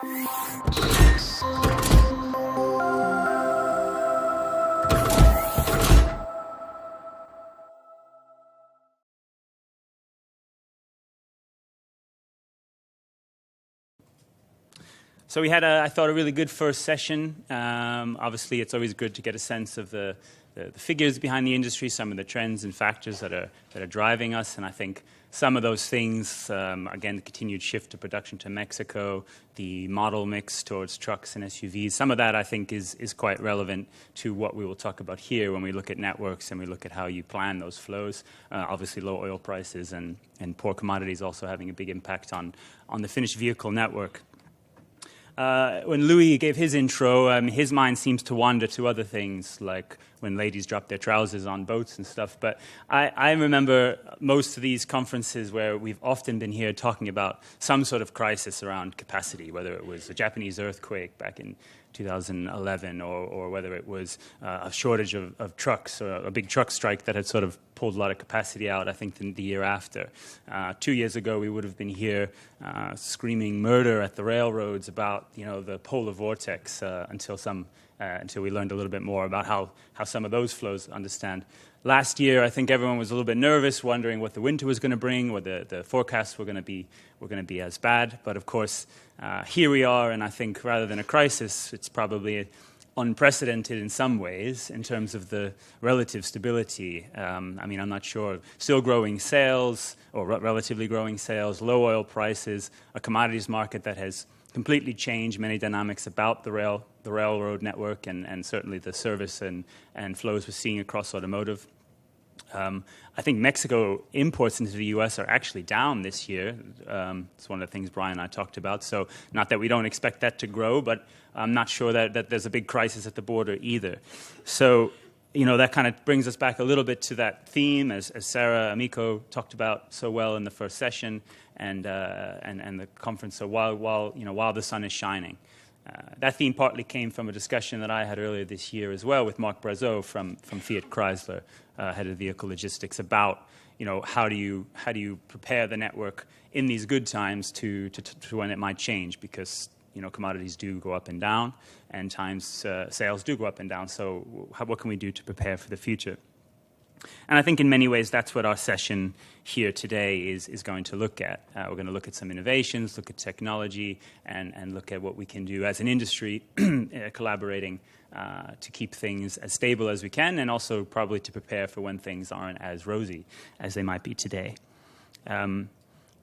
So we had, I thought, a really good first session. Obviously, it's always good to get a sense of the figures behind the industry, some of the trends and factors that are driving us. And I think some of those things, again, the continued shift of production to Mexico, the model mix towards trucks and SUVs, some of that I think is quite relevant to what we will talk about here when we look at networks and we look at how you plan those flows. Obviously, low oil prices and poor commodities also having a big impact on the finished vehicle network. When Louis gave his intro, his mind seems to wander to other things, like when ladies drop their trousers on boats and stuff. But I remember most of these conferences where we've often been here talking about some sort of crisis around capacity, whether it was a Japanese earthquake back in 2011 or whether it was a shortage of trucks or a big truck strike that had sort of pulled a lot of capacity out, I think, the year after. 2 years ago, we would have been here screaming murder at the railroads about, the polar vortex until we learned a little bit more about how some of those flows understand. Last year, I think everyone was a little bit nervous, wondering what the winter was going to bring, whether the forecasts were going to be as bad. But of course, here we are, and I think rather than a crisis, it's probably unprecedented in some ways in terms of the relative stability. I'm not sure. Still growing sales, or relatively growing sales, low oil prices, a commodities market that has completely changed many dynamics about the railroad network and certainly the service and flows we're seeing across automotive. I think Mexico imports into the U.S. are actually down this year. It's one of the things Brian and I talked about. So not that we don't expect that to grow, but I'm not sure that there's a big crisis at the border either. So, that kind of brings us back a little bit to that theme, as Sarah Amico talked about so well in the first session and the conference. So while the sun is shining. That theme partly came from a discussion that I had earlier this year as well with Marc Brazeau from Fiat Chrysler, head of vehicle logistics, about how do you prepare the network in these good times to when it might change, because commodities do go up and down, and times sales do go up and down. So what can we do to prepare for the future? And I think in many ways that's what our session here today is going to look at. We're going to look at some innovations, look at technology, and look at what we can do as an industry collaborating to keep things as stable as we can, and also probably to prepare for when things aren't as rosy as they might be today.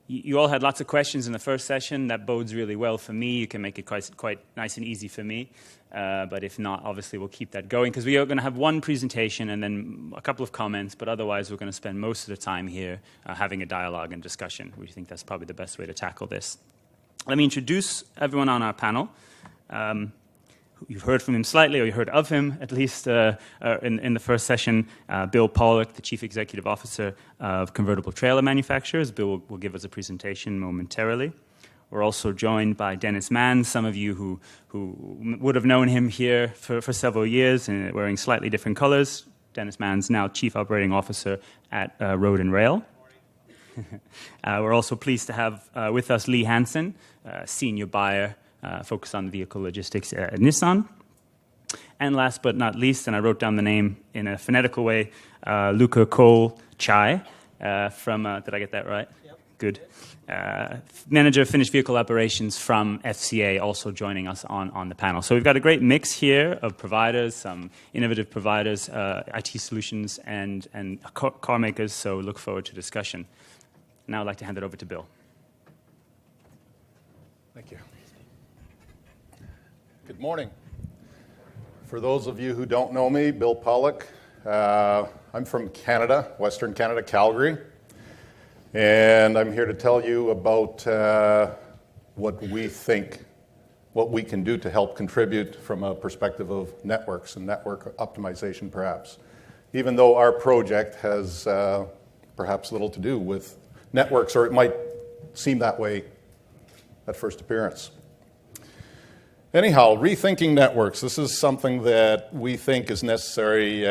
You all had lots of questions in the first session. That bodes really well for me. You can make it quite nice and easy for me. But if not, obviously we'll keep that going, because we are going to have one presentation and then a couple of comments, but otherwise we're going to spend most of the time here having a dialogue and discussion. We think that's probably the best way to tackle this. Let me introduce everyone on our panel. You've heard from him slightly, or you heard of him at least in the first session. Bill Pollock, the Chief Executive Officer of Convertible Trailer Manufacturers. Bill will give us a presentation momentarily. We're also joined by Dennis Mann, some of you who would have known him here for several years and wearing slightly different colors. Dennis Mann's now Chief Operating Officer at Road and Rail. We're also pleased to have with us Lee Hansen, Senior Buyer, focused on vehicle logistics at Nissan. And last but not least, and I wrote down the name in a phonetical way, Luca Cole Chai from, did I get that right? Yep. Good. Manager of Finished Vehicle Operations from FCA, also joining us on the panel. So we've got a great mix here of providers, some innovative providers, IT solutions, and car makers, so look forward to discussion. Now I'd like to hand it over to Bill. Thank you. Good morning. For those of you who don't know me, Bill Pollock. I'm from Canada, Western Canada, Calgary. And I'm here to tell you about what we think, what we can do to help contribute from a perspective of networks and network optimization, perhaps. Even though our project has perhaps little to do with networks, or it might seem that way at first appearance. Anyhow, rethinking networks. This is something that we think is necessary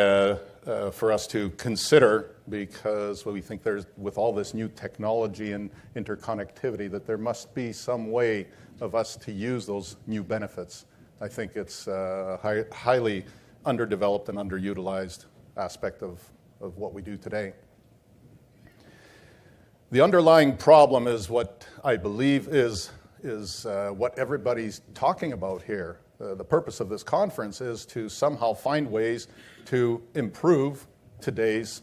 for us to consider because we think there's, with all this new technology and interconnectivity, that there must be some way of us to use those new benefits. I think it's a highly underdeveloped and underutilized aspect of what we do today. The underlying problem is what I believe is what everybody's talking about here. The purpose of this conference is to somehow find ways to improve today's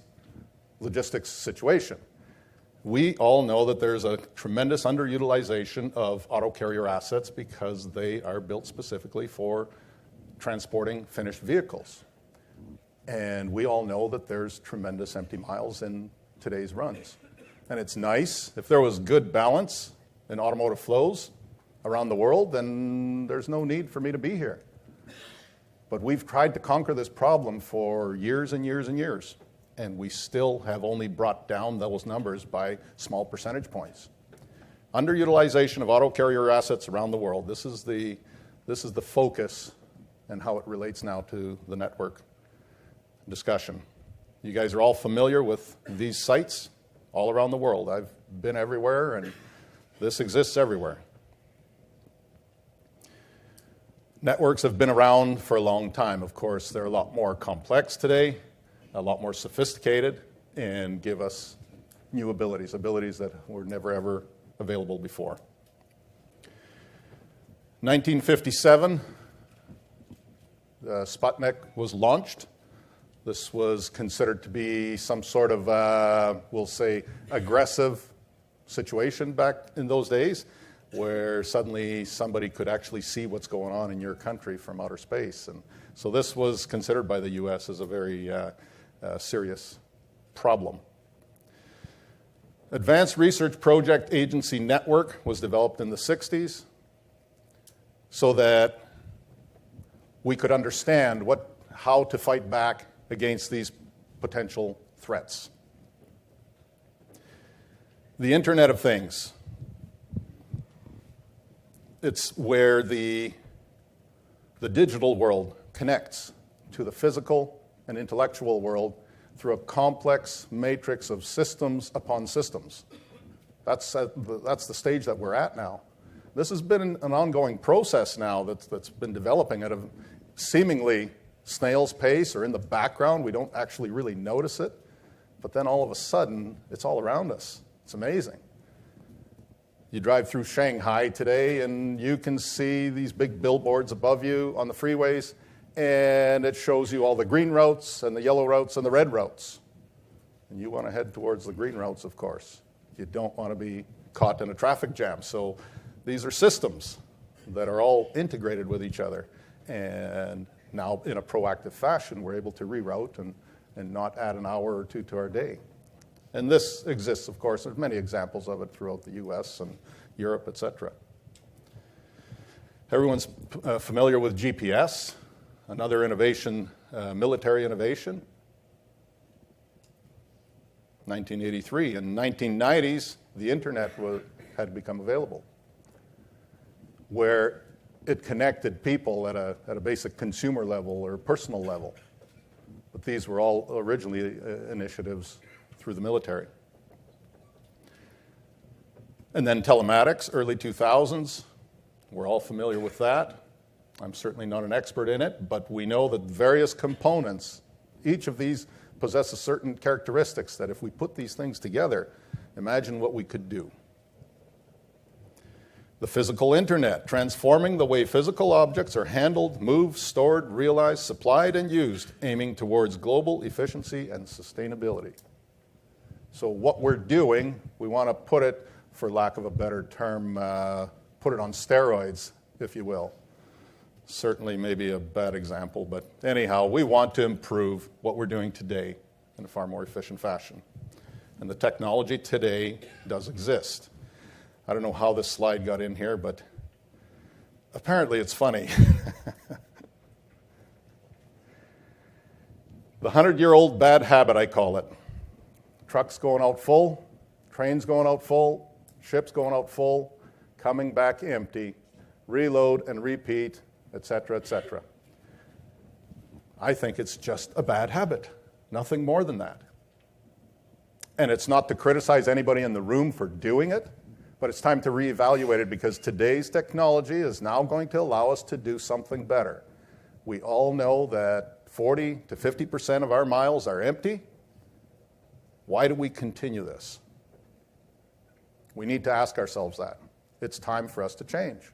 logistics situation. We all know that there's a tremendous underutilization of auto carrier assets because they are built specifically for transporting finished vehicles. And we all know that there's tremendous empty miles in today's runs. And it's nice. If there was good balance in automotive flows around the world, then there's no need for me to be here. But we've tried to conquer this problem for years and years and years, and we still have only brought down those numbers by small percentage points. Underutilization of auto carrier assets around the world. This is the focus and how it relates now to the network discussion. You guys are all familiar with these sites all around the world. I've been everywhere, and this exists everywhere. Networks have been around for a long time. Of course, they're a lot more complex today, a lot more sophisticated, and give us new abilities that were never, ever available before. 1957, SPUTNIK was launched. This was considered to be some sort of, we'll say, aggressive situation back in those days, where suddenly somebody could actually see what's going on in your country from outer space. And so this was considered by the U.S. as a very serious problem. Advanced Research Project Agency Network was developed in the 60s so that we could understand how to fight back against these potential threats. The Internet of Things. It's where the digital world connects to the physical and intellectual world through a complex matrix of systems upon systems. That's the stage that we're at now. This has been an ongoing process now that's been developing at a seemingly snail's pace or in the background. We don't actually really notice it, but then all of a sudden, it's all around us. It's amazing. You drive through Shanghai today, and you can see these big billboards above you on the freeways, and it shows you all the green routes and the yellow routes and the red routes. And you want to head towards the green routes, of course. You don't want to be caught in a traffic jam. So these are systems that are all integrated with each other. And now, in a proactive fashion, we're able to reroute and not add an hour or two to our day. And this exists, of course. There's many examples of it throughout the U.S. and Europe, etc. Everyone's familiar with GPS, another innovation, military innovation. 1983. In the 1990s, the Internet had become available, where it connected people at a basic consumer level or personal level. But these were all originally initiatives through the military. And then telematics, early 2000s. We're all familiar with that. I'm certainly not an expert in it, but we know that various components, each of these possesses certain characteristics that if we put these things together, imagine what we could do. The physical internet, transforming the way physical objects are handled, moved, stored, realized, supplied, and used, aiming towards global efficiency and sustainability. So what we're doing, we want to put it, for lack of a better term, put it on steroids, if you will. Certainly maybe a bad example, but anyhow, we want to improve what we're doing today in a far more efficient fashion. And the technology today does exist. I don't know how this slide got in here, but apparently it's funny. The 100-year-old bad habit, I call it. Trucks going out full, trains going out full, ships going out full, coming back empty, reload and repeat, etc., etc. I think it's just a bad habit, nothing more than that. And it's not to criticize anybody in the room for doing it, but it's time to reevaluate it because today's technology is now going to allow us to do something better. We all know that 40 to 50% of our miles are empty. Why do we continue this? We need to ask ourselves that. It's time for us to change.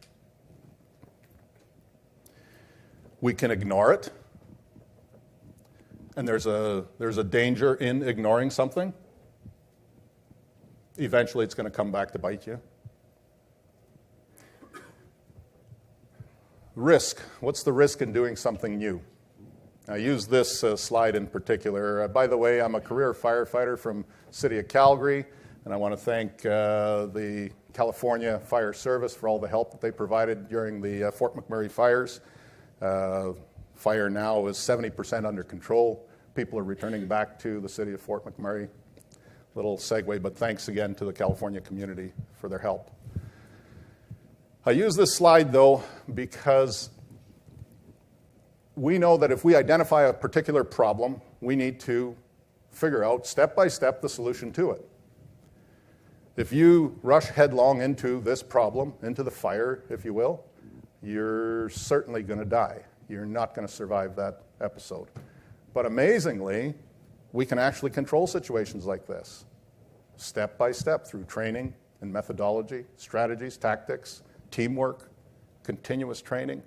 We can ignore it, and there's a danger in ignoring something. Eventually, it's going to come back to bite you. Risk. What's the risk in doing something new? I use this slide in particular. By the way, I'm a career firefighter from the city of Calgary, and I want to thank the California Fire Service for all the help that they provided during the Fort McMurray fires. Fire now is 70% under control. People are returning back to the city of Fort McMurray. Little segue, but thanks again to the California community for their help. I use this slide, though, because we know that if we identify a particular problem, we need to figure out step by step the solution to it. If you rush headlong into this problem, into the fire, if you will, you're certainly going to die. You're not going to survive that episode. But amazingly, we can actually control situations like this, step by step through training and methodology, strategies, tactics, teamwork, continuous training.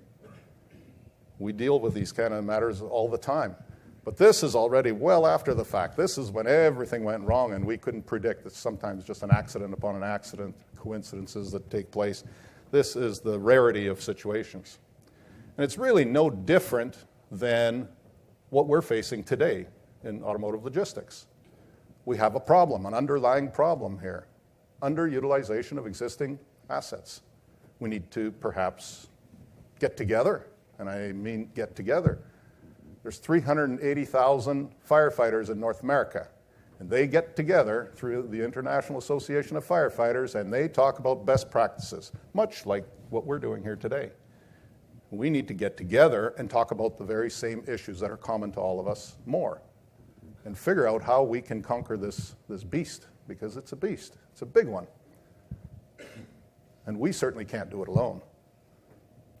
We deal with these kind of matters all the time. But this is already well after the fact. This is when everything went wrong and we couldn't predict. It's sometimes just an accident upon an accident, coincidences that take place. This is the rarity of situations. And it's really no different than what we're facing today in automotive logistics. We have a problem, an underlying problem here, underutilization of existing assets. We need to perhaps get together, and I mean get together. There's 380,000 firefighters in North America, and they get together through the International Association of Firefighters, and they talk about best practices, much like what we're doing here today. We need to get together and talk about the very same issues that are common to all of us more and figure out how we can conquer this beast, because it's a beast. It's a big one. And we certainly can't do it alone.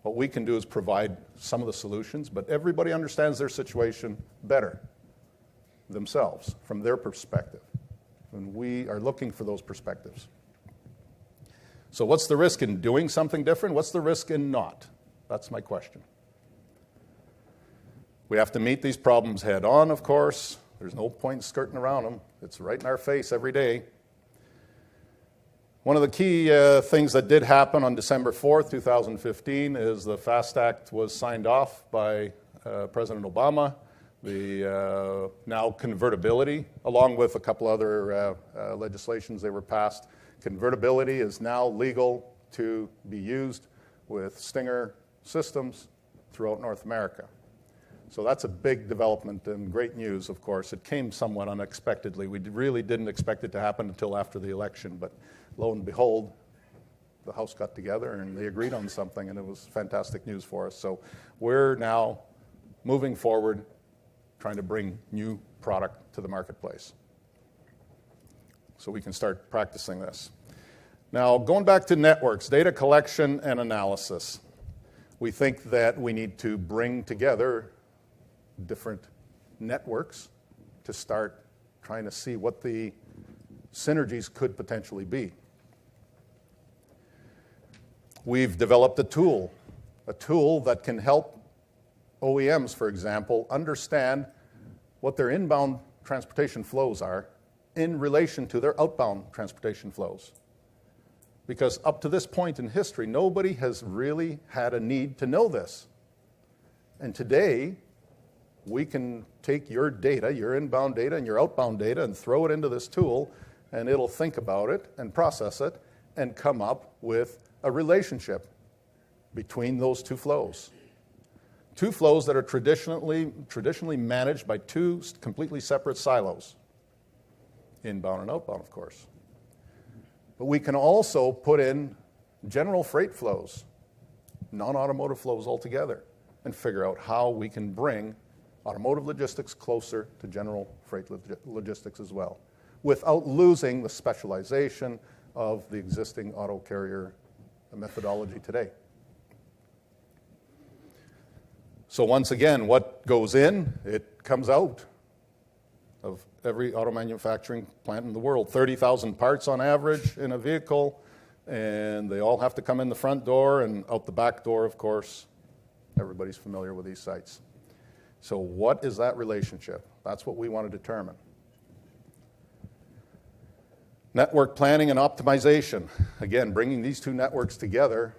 What we can do is provide some of the solutions, but everybody understands their situation better themselves from their perspective. And we are looking for those perspectives. So what's the risk in doing something different? What's the risk in not? That's my question. We have to meet these problems head on, of course. There's no point skirting around them. It's right in our face every day. One of the key things that did happen on December 4th, 2015 is the FAST Act was signed off by President Obama. The now convertibility, along with a couple other legislations that were passed. Convertibility is now legal to be used with Stinger systems throughout North America. So that's a big development and great news, of course. It came somewhat unexpectedly. We really didn't expect it to happen until after the election, but lo and behold, the House got together and they agreed on something, and it was fantastic news for us. So we're now moving forward, trying to bring new product to the marketplace so we can start practicing this. Now, going back to networks, data collection and analysis. We think that we need to bring together different networks to start trying to see what the synergies could potentially be. We've developed a tool that can help OEMs, for example, understand what their inbound transportation flows are in relation to their outbound transportation flows. Because up to this point in history, nobody has really had a need to know this. And today, we can take your data, your inbound data and your outbound data, and throw it into this tool, and it'll think about it and process it and come up with a relationship between those two flows. Two flows that are traditionally managed by two completely separate silos, inbound and outbound, of course. But we can also put in general freight flows, non-automotive flows altogether, and figure out how we can bring automotive logistics closer to general freight logistics as well. without losing the specialization of the existing auto carrier methodology today. So once again, what goes in, it comes out of every auto manufacturing plant in the world. 30,000 parts on average in a vehicle, and they all have to come in the front door and out the back door, of course. Everybody's familiar with these sites. So what is that relationship? That's what we want to determine. Network planning and optimization. Again, bringing these two networks together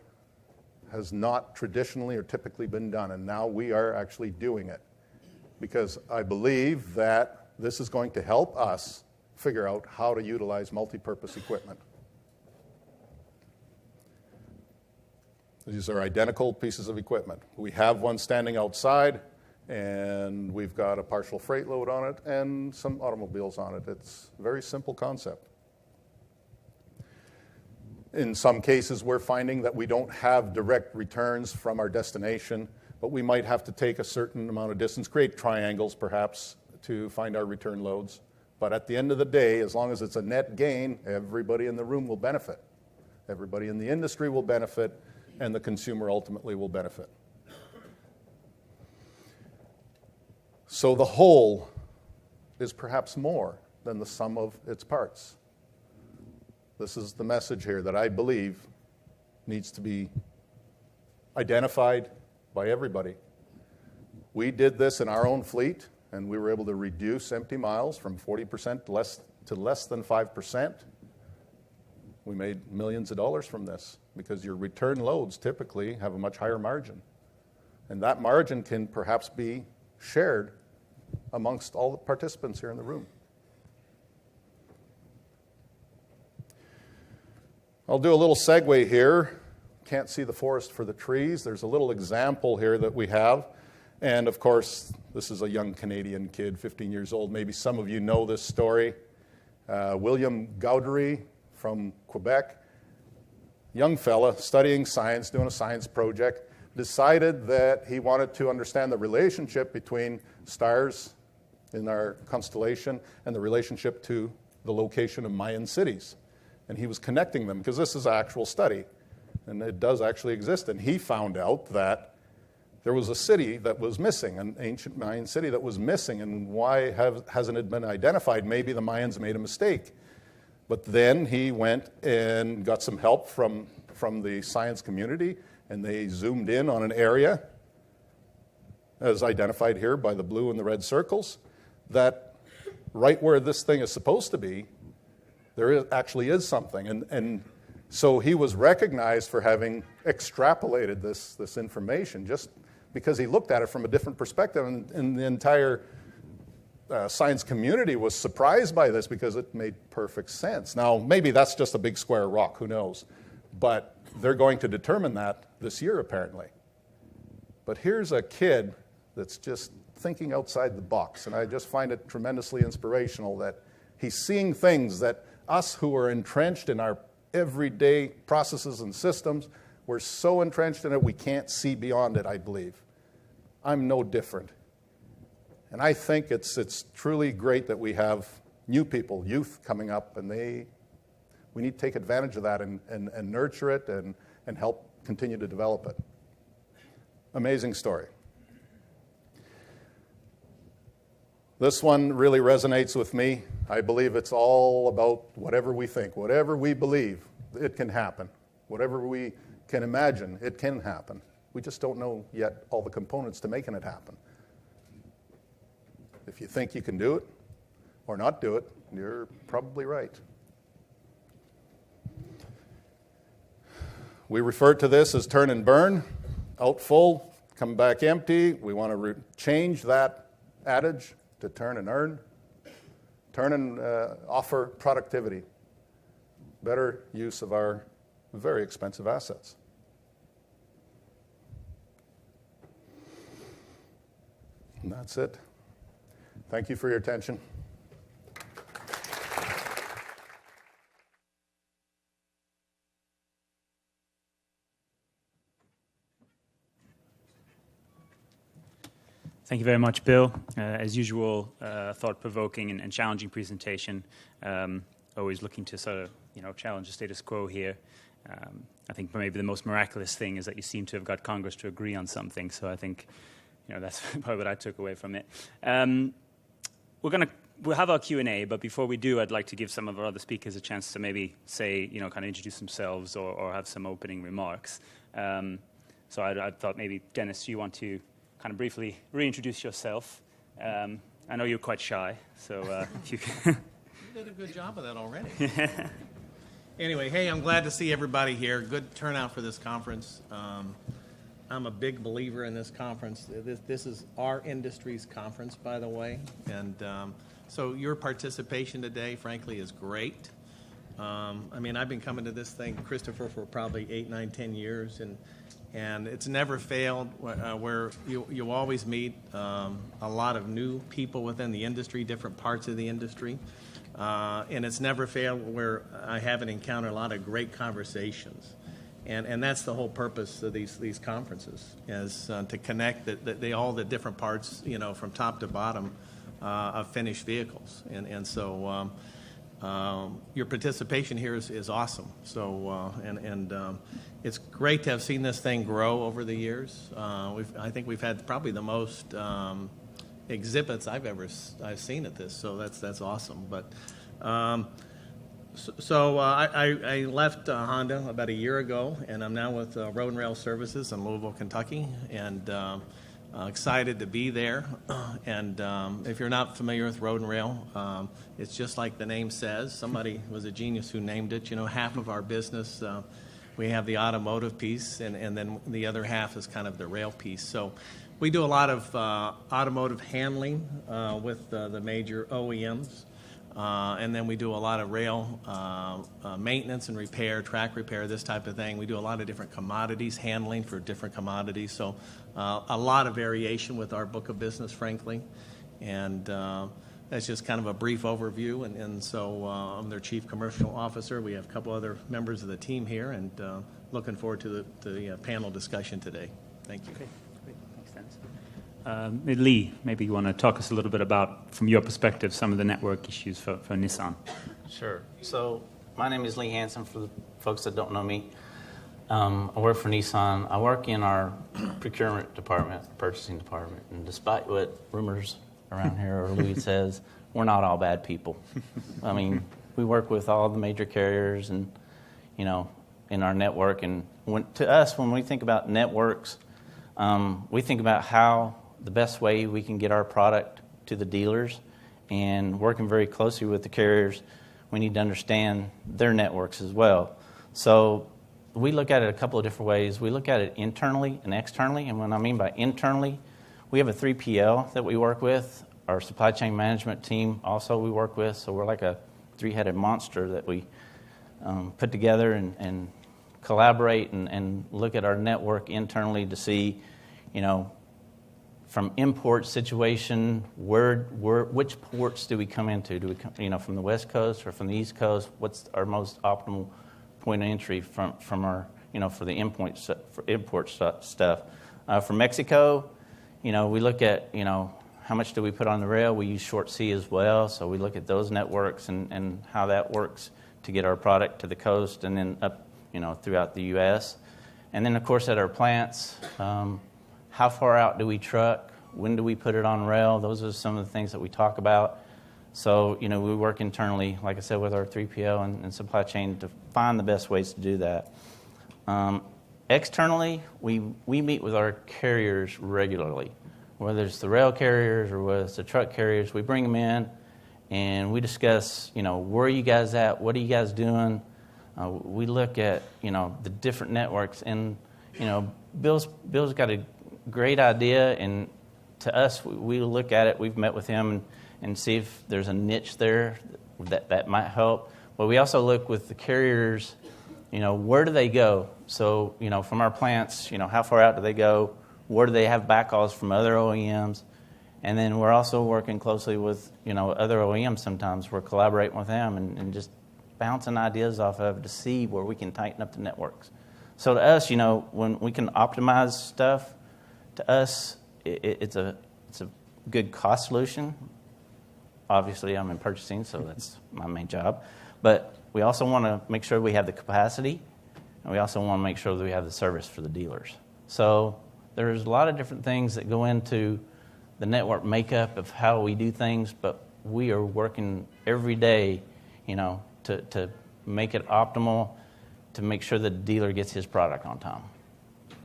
has not traditionally or typically been done, and now we are actually doing it because I believe that this is going to help us figure out how to utilize multi-purpose equipment. These are identical pieces of equipment. We have one standing outside, and we've got a partial freight load on it and some automobiles on it. It's a very simple concept. In some cases, we're finding that we don't have direct returns from our destination, but we might have to take a certain amount of distance, create triangles perhaps, to find our return loads. But at the end of the day, as long as it's a net gain, everybody in the room will benefit. Everybody in the industry will benefit, and the consumer ultimately will benefit. So the whole is perhaps more than the sum of its parts. This is the message here that I believe needs to be identified by everybody. We did this in our own fleet, and we were able to reduce empty miles from 40% to less than 5%. We made millions of dollars from this because your return loads typically have a much higher margin. And that margin can perhaps be shared amongst all the participants here in the room. I'll do a little segue here. Can't see the forest for the trees. There's a little example here that we have. And of course, this is a young Canadian kid, 15 years old. Maybe some of you know this story. William Gaudry from Quebec, young fella studying science, doing a science project, decided that he wanted to understand the relationship between stars in our constellation and the relationship to the location of Mayan cities. And he was connecting them because this is an actual study, and it does actually exist. And he found out that there was a city that was missing, an ancient Mayan city that was missing, and why hasn't it been identified? Maybe the Mayans made a mistake. But then he went and got some help from the science community, and they zoomed in on an area, as identified here by the blue and the red circles, that right where this thing is supposed to be, actually is something. And so he was recognized for having extrapolated this information just because he looked at it from a different perspective. And the entire science community was surprised by this because it made perfect sense. Now, maybe that's just a big square rock, who knows? But they're going to determine that this year, apparently. But here's a kid that's just thinking outside the box, and I just find it tremendously inspirational that he's seeing things that us who are entrenched in our everyday processes and systems, we're so entrenched in it we can't see beyond it, I believe. I'm no different. And I think it's truly great that we have new people, youth coming up, and we need to take advantage of that and nurture it and help continue to develop it. Amazing story. This one really resonates with me. I believe it's all about whatever we think, whatever we believe, it can happen. Whatever we can imagine, it can happen. We just don't know yet all the components to making it happen. If you think you can do it or not do it, you're probably right. We refer to this as turn and burn, out full, come back empty. We want to change that adage to turn and earn. Turn and offer productivity, better use of our very expensive assets. And that's it. Thank you for your attention. Thank you very much, Bill. As usual, thought-provoking and challenging presentation. Always looking to sort of, challenge the status quo here. I think maybe the most miraculous thing is that you seem to have got Congress to agree on something. So I think, that's probably what I took away from it. We'll have our Q&A, but before we do, I'd like to give some of our other speakers a chance to maybe say, kind of introduce themselves or have some opening remarks. So I thought maybe, Dennis, you want to kind of briefly reintroduce yourself. I know you're quite shy, so if you can. You did a good job of that already. Anyway, hey, I'm glad to see everybody here. Good turnout for this conference. I'm a big believer in this conference. This is our industry's conference, by the way. And so your participation today, frankly, is great. I've been coming to this thing, Christopher, for probably 8, 9, 10 years. And it's never failed where you always meet a lot of new people within the industry, different parts of the industry. And it's never failed where I haven't encountered a lot of great conversations. And that's the whole purpose of these conferences, is to connect all the different parts, from top to bottom of finished vehicles. And so your participation here is awesome. So it's great to have seen this thing grow over the years. I think we've had probably the most exhibits I've seen at this. So that's awesome. But So I left Honda about a year ago, and I'm now with Road and Rail Services in Louisville, Kentucky, and excited to be there. And if you're not familiar with Road and Rail, it's just like the name says. Somebody was a genius who named it. Half of our business, we have the automotive piece, and then the other half is kind of the rail piece. So we do a lot of automotive handling with the major OEMs. And then we do a lot of rail maintenance and repair, track repair, this type of thing. We do a lot of different commodities, handling for different commodities. So a lot of variation with our book of business, frankly. And that's just kind of a brief overview. And so I'm their Chief Commercial Officer. We have a couple other members of the team here, and looking forward to the panel discussion today. Thank you. Okay, great. Makes sense. Lee, maybe you want to talk us a little bit about, from your perspective, some of the network issues for Nissan. Sure. So my name is Lee Hansen, for the folks that don't know me. I work for Nissan. I work in our procurement department, purchasing department, and despite what rumors around here or Louis says, we're not all bad people. We work with all the major carriers and, in our network. And to us, when we think about networks, we think about how the best way we can get our product to the dealers, and working very closely with the carriers, we need to understand their networks as well. So we look at it a couple of different ways. We look at it internally and externally, and what I mean by internally, we have a 3PL that we work with. Our supply chain management team also we work with, so we're like a three-headed monster that we put together and collaborate and look at our network internally to see, from import situation, which ports do we come into? Do we come, from the West Coast or from the East Coast? What's our most optimal point of entry from our, for the import stuff? For Mexico, we look at, how much do we put on the rail? We use short sea as well, so we look at those networks and how that works to get our product to the coast and then up, throughout the U.S. And then, of course, at our plants, how far out do we truck? When do we put it on rail? Those are some of the things that we talk about. So, we work internally, like I said, with our 3PL and supply chain to find the best ways to do that. Externally, we meet with our carriers regularly, whether it's the rail carriers or whether it's the truck carriers. We bring them in and we discuss, where are you guys at? What are you guys doing? We look at, the different networks, and, Bill's got a great idea, and to us, we look at it. We've met with him and see if there's a niche there that might help. But we also look with the carriers, where do they go? So, from our plants, how far out do they go? Where do they have backhauls from other OEMs? And then we're also working closely with, other OEMs sometimes. We're collaborating with them and just bouncing ideas off of to see where we can tighten up the networks. So to us, when we can optimize stuff, to us, it's a good cost solution. Obviously, I'm in purchasing, so that's my main job. But we also want to make sure we have the capacity, and we also want to make sure that we have the service for the dealers. So there's a lot of different things that go into the network makeup of how we do things, but we are working every day, to make it optimal, to make sure the dealer gets his product on time.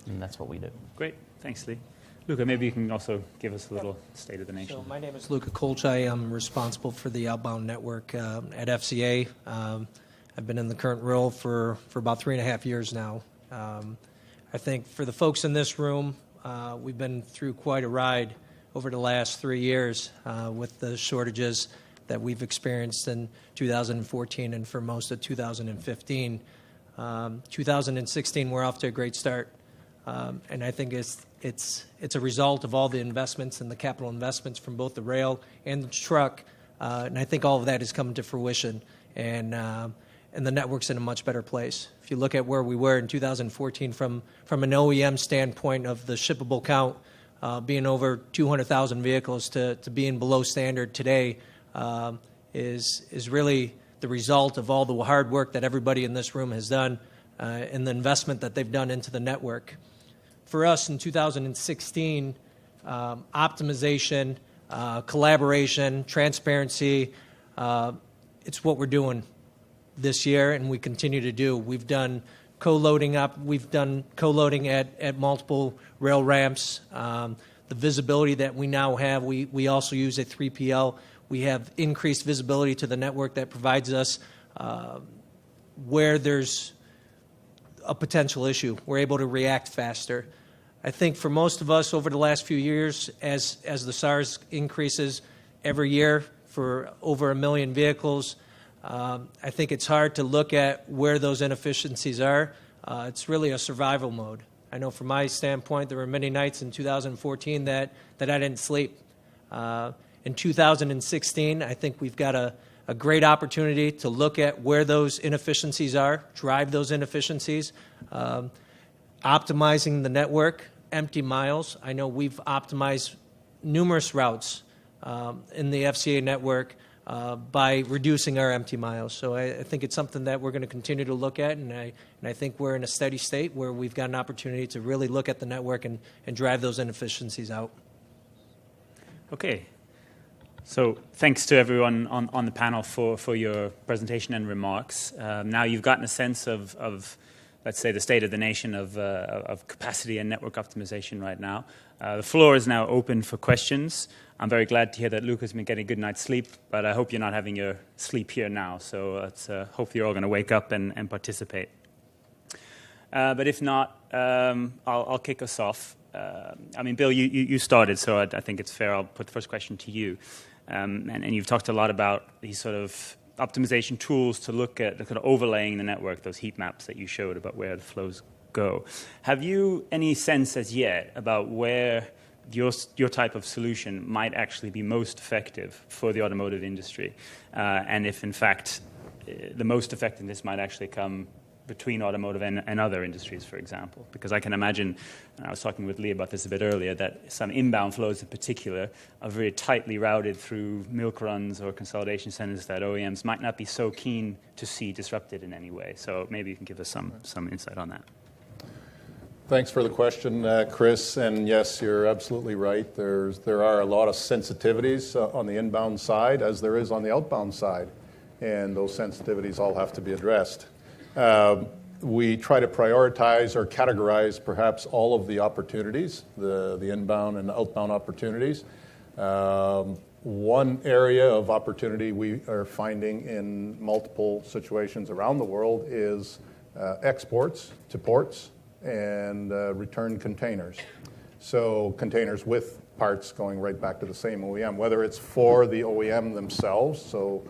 And that's what we do. Great. Thanks, Lee. Luca, maybe you can also give us a little state of the nation. So my name is Luca Kolchai. I'm responsible for the outbound network at FCA. I've been in the current role for about 3.5 years now. I think for the folks in this room, we've been through quite a ride over the last 3 years with the shortages that we've experienced in 2014 and for most of 2015. 2016, we're off to a great start. And I think it's a result of all the investments and the capital investments from both the rail and the truck, and I think all of that is coming to fruition, and the network's in a much better place. If you look at where we were in 2014 from an OEM standpoint of the shippable count being over 200,000 vehicles to being below standard today is really the result of all the hard work that everybody in this room has done and the investment that they've done into the network. For us in 2016, optimization, collaboration, transparency, it's what we're doing this year, and we continue to do. We've done co-loading at multiple rail ramps. The visibility that we now have, we also use a 3PL. We have increased visibility to the network that provides us where there's a potential issue. We're able to react faster. I think for most of us over the last few years, as the SARS increases every year for over 1 million vehicles, I think it's hard to look at where those inefficiencies are. It's really a survival mode. I know from my standpoint, there were many nights in 2014 that I didn't sleep. In 2016, I think we've got a great opportunity to look at where those inefficiencies are, drive those inefficiencies, optimizing the network, empty miles. I know we've optimized numerous routes in the FCA network by reducing our empty miles. So I think it's something that we're going to continue to look at, and I think we're in a steady state where we've got an opportunity to really look at the network and drive those inefficiencies out. Okay. So thanks to everyone on the panel for your presentation and remarks. Now you've gotten a sense of, let's say, the state of the nation of capacity and network optimization right now. The floor is now open for questions. I'm very glad to hear that Luca's been getting a good night's sleep, but I hope you're not having your sleep here now. So let's hope you're all going to wake up and participate. But if not, I'll kick us off. I mean, Bill, you started, so I think it's fair. I'll put the first question to you. And you've talked a lot about these sort of optimization tools to look at the kind of overlaying the network, those heat maps that you showed about where the flows go. Have you any sense as yet about where your type of solution might actually be most effective for the automotive industry? And if, in fact, the most effectiveness might actually come between automotive and other industries, for example? Because I can imagine, and I was talking with Lee about this a bit earlier, that some inbound flows in particular are very tightly routed through milk runs or consolidation centers that OEMs might not be so keen to see disrupted in any way. So maybe you can give us some insight on that. Thanks for the question, Chris. And yes, you're absolutely right. There are a lot of sensitivities on the inbound side as there is on the outbound side. And those sensitivities all have to be addressed. We try to prioritize or categorize perhaps all of the opportunities, the inbound and outbound opportunities. One area of opportunity we are finding in multiple situations around the world is exports to ports and return containers. So containers with parts going right back to the same OEM, whether it's for the OEM themselves, so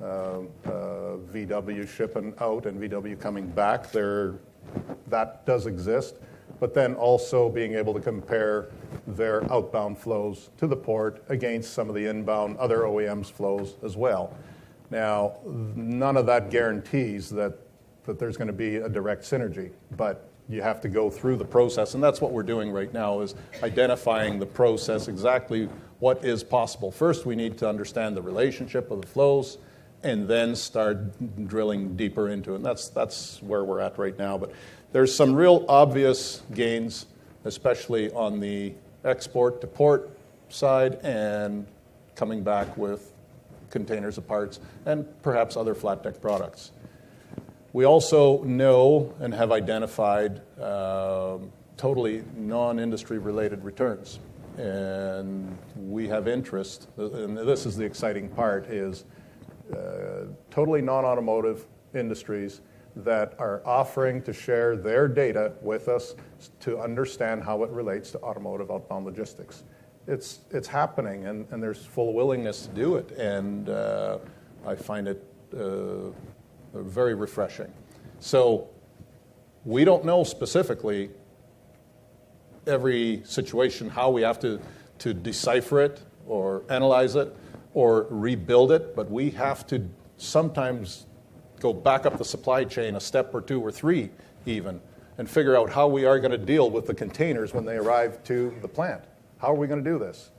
VW shipping out and VW coming back, that does exist. But then also being able to compare their outbound flows to the port against some of the inbound other OEMs' flows as well. Now, none of that guarantees that there's going to be a direct synergy, but you have to go through the process, and that's what we're doing right now, is identifying the process, exactly what is possible. First, we need to understand the relationship of the flows, and then start drilling deeper into it. And that's where we're at right now. But there's some real obvious gains, especially on the export to port side and coming back with containers of parts and perhaps other flat deck products. We also know and have identified totally non-industry related returns. And we have interest, and this is the exciting part, is totally non-automotive industries that are offering to share their data with us to understand how it relates to automotive outbound logistics. It's happening, and there's full willingness to do it, and I find it very refreshing. So we don't know specifically every situation how we have to decipher it or analyze it or rebuild it, but we have to sometimes go back up the supply chain a step or two or three even, and figure out how we are going to deal with the containers when they arrive to the plant. How are we going to do this?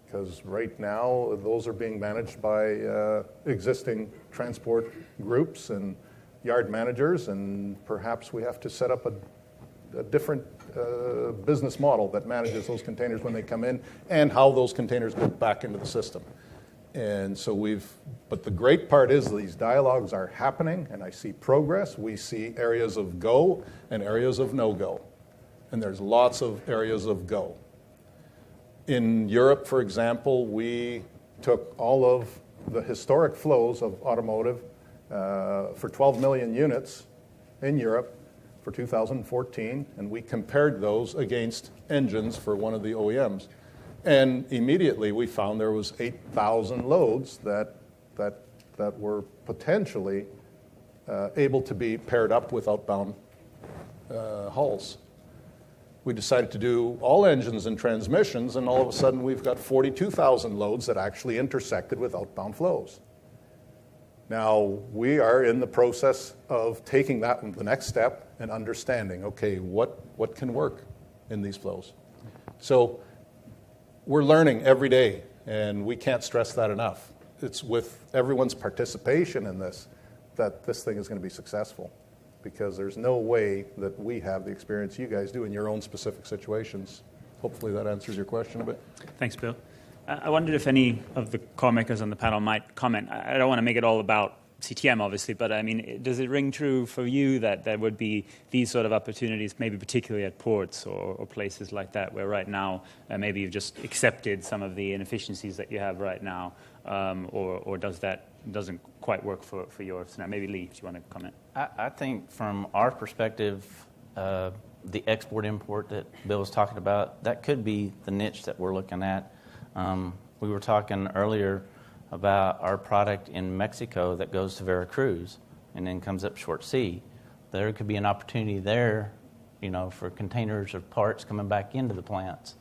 Because right now, those are being managed by existing transport groups and yard managers, and perhaps we have to set up a different business model that manages those containers when they come in and how those containers go back into the system. And so but the great part is these dialogues are happening, and I see progress. We see areas of go and areas of no-go. And there's lots of areas of go. In Europe, for example, we took all of the historic flows of automotive for 12 million units in Europe for 2014, and we compared those against engines for one of the OEMs. And immediately we found there was 8,000 loads that were potentially able to be paired up with outbound hulls. We decided to do all engines and transmissions, and all of a sudden we've got 42,000 loads that actually intersected with outbound flows. Now, we are in the process of taking that the next step and understanding, okay, what can work in these flows? So we're learning every day, and we can't stress that enough. It's with everyone's participation in this that this thing is going to be successful, because there's no way that we have the experience you guys do in your own specific situations. Hopefully that answers your question a bit. Thanks, Bill. I wondered if any of the car makers on the panel might comment. I don't want to make it all about CTM, obviously, but I mean, does it ring true for you that there would be these sort of opportunities, maybe particularly at ports or places like that, where right now maybe you've just accepted some of the inefficiencies that you have right now, or doesn't quite work for yours now? Maybe Lee, if you want to comment. I think from our perspective, the export-import that Bill was talking about, that could be the niche that we're looking at. We were talking earlier about our product in Mexico that goes to Veracruz and then comes up short sea. There could be an opportunity there, for containers of parts coming back into the plants.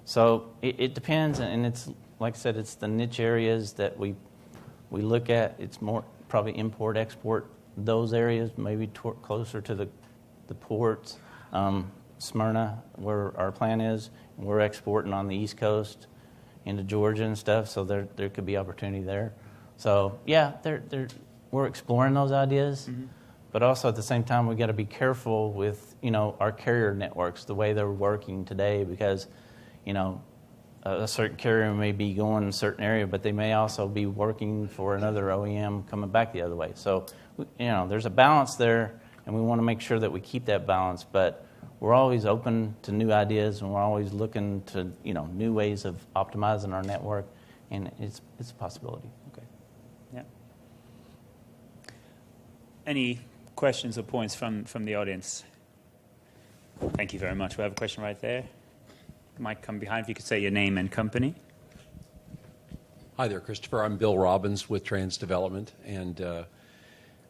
So it depends, and it's, like I said, it's the niche areas that we look at. It's more probably import, export, those areas, maybe closer to the ports. Smyrna, where our plant is, and we're exporting on the East Coast into Georgia and stuff, so there could be opportunity there. So yeah, we're exploring those ideas, but also at the same time we got to be careful with our carrier networks, the way they're working today, because a certain carrier may be going in a certain area, but they may also be working for another OEM coming back the other way. So there's a balance there, and we want to make sure that we keep that balance, but we're always open to new ideas, and we're always looking to new ways of optimizing our network, and it's a possibility. Okay. Yeah. Any questions or points from the audience? Thank you very much. We have a question right there. Might come behind if you could say your name and company. Hi there, Christopher. I'm Bill Robbins with Trans Development, and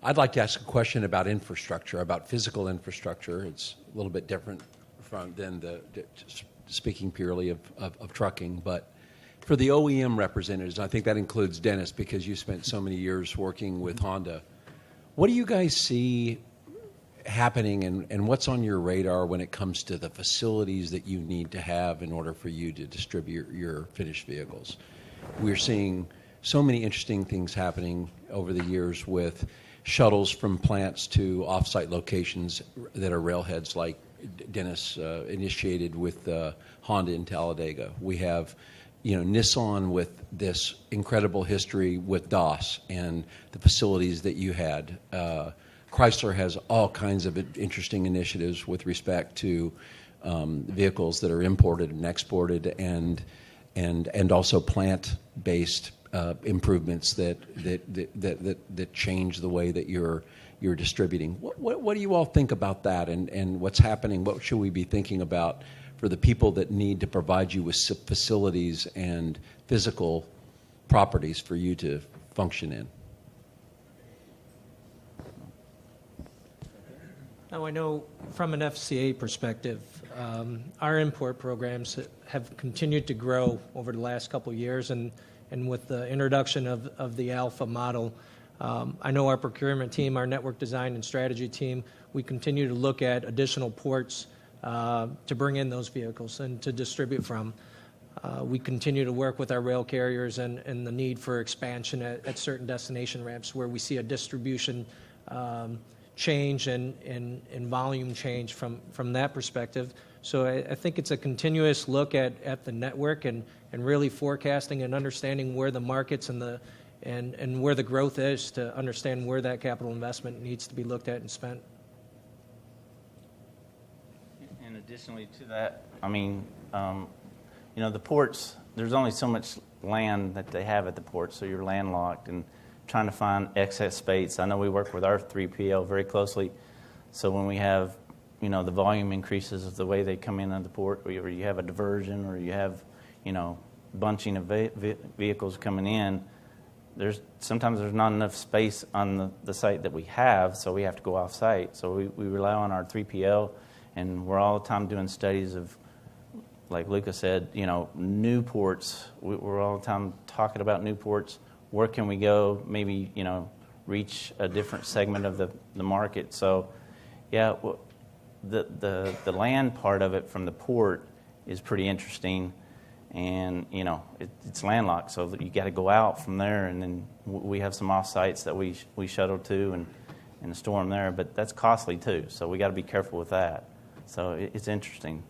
I'd like to ask a question about infrastructure, about physical infrastructure. It's a little bit different than speaking purely of trucking, but for the OEM representatives, I think that includes Dennis, because you spent so many years working with Honda. What do you guys see happening and what's on your radar when it comes to the facilities that you need to have in order for you to distribute your finished vehicles. We're seeing so many interesting things happening over the years with shuttles from plants to off-site locations that are railheads, like Dennis initiated with Honda in Talladega. We have Nissan with this incredible history with DOS and the facilities that you had. Chrysler has all kinds of interesting initiatives with respect to vehicles that are imported and exported, and also plant-based improvements that change the way that you're distributing. What do you all think about that, and what's happening? What should we be thinking about for the people that need to provide you with facilities and physical properties for you to function in? Now, I know from an FCA perspective, our import programs have continued to grow over the last couple of years, and with the introduction of the Alpha model, I know our procurement team, our network design and strategy team, we continue to look at additional ports to bring in those vehicles and to distribute from. We continue to work with our rail carriers and the need for expansion at certain destination ramps where we see a distribution change and volume change from that perspective. So I think it's a continuous look at the network and really forecasting and understanding where the markets and where the growth is to understand where that capital investment needs to be looked at and spent. And additionally to that, I mean, the ports, there's only so much land that they have at the port, so you're landlocked and trying to find excess space. I know we work with our 3PL very closely, so when we have, the volume increases of the way they come in on the port, or you have a diversion, or you have, bunching of vehicles coming in, sometimes there's not enough space on the site that we have, so we have to go off-site. So we rely on our 3PL, and we're all the time doing studies of, like Luca said, new ports. We're all the time talking about new ports. Where can we go? Maybe, reach a different segment of the market. So, yeah, the land part of it from the port is pretty interesting, and it's landlocked, so you got to go out from there, and then we have some off sites that we shuttle to and store them there, but that's costly too. So we got to be careful with that. So it's interesting.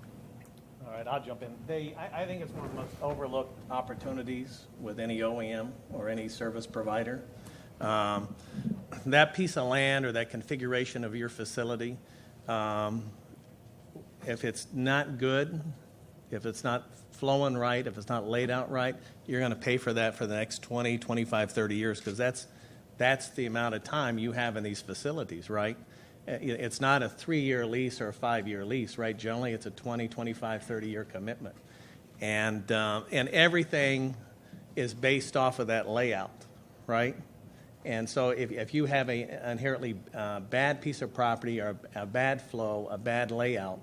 All right, I'll jump in. I think it's one of the most overlooked opportunities with any OEM or any service provider. That piece of land or that configuration of your facility, if it's not good, if it's not flowing right, if it's not laid out right, you're going to pay for that for the next 20, 25, 30 years, because that's the amount of time you have in these facilities, right? It's not a 3-year lease or a 5-year lease, right? Generally, it's a 20, 25, 30-year commitment. And everything is based off of that layout, right? And so if you have an inherently bad piece of property or a bad flow, a bad layout,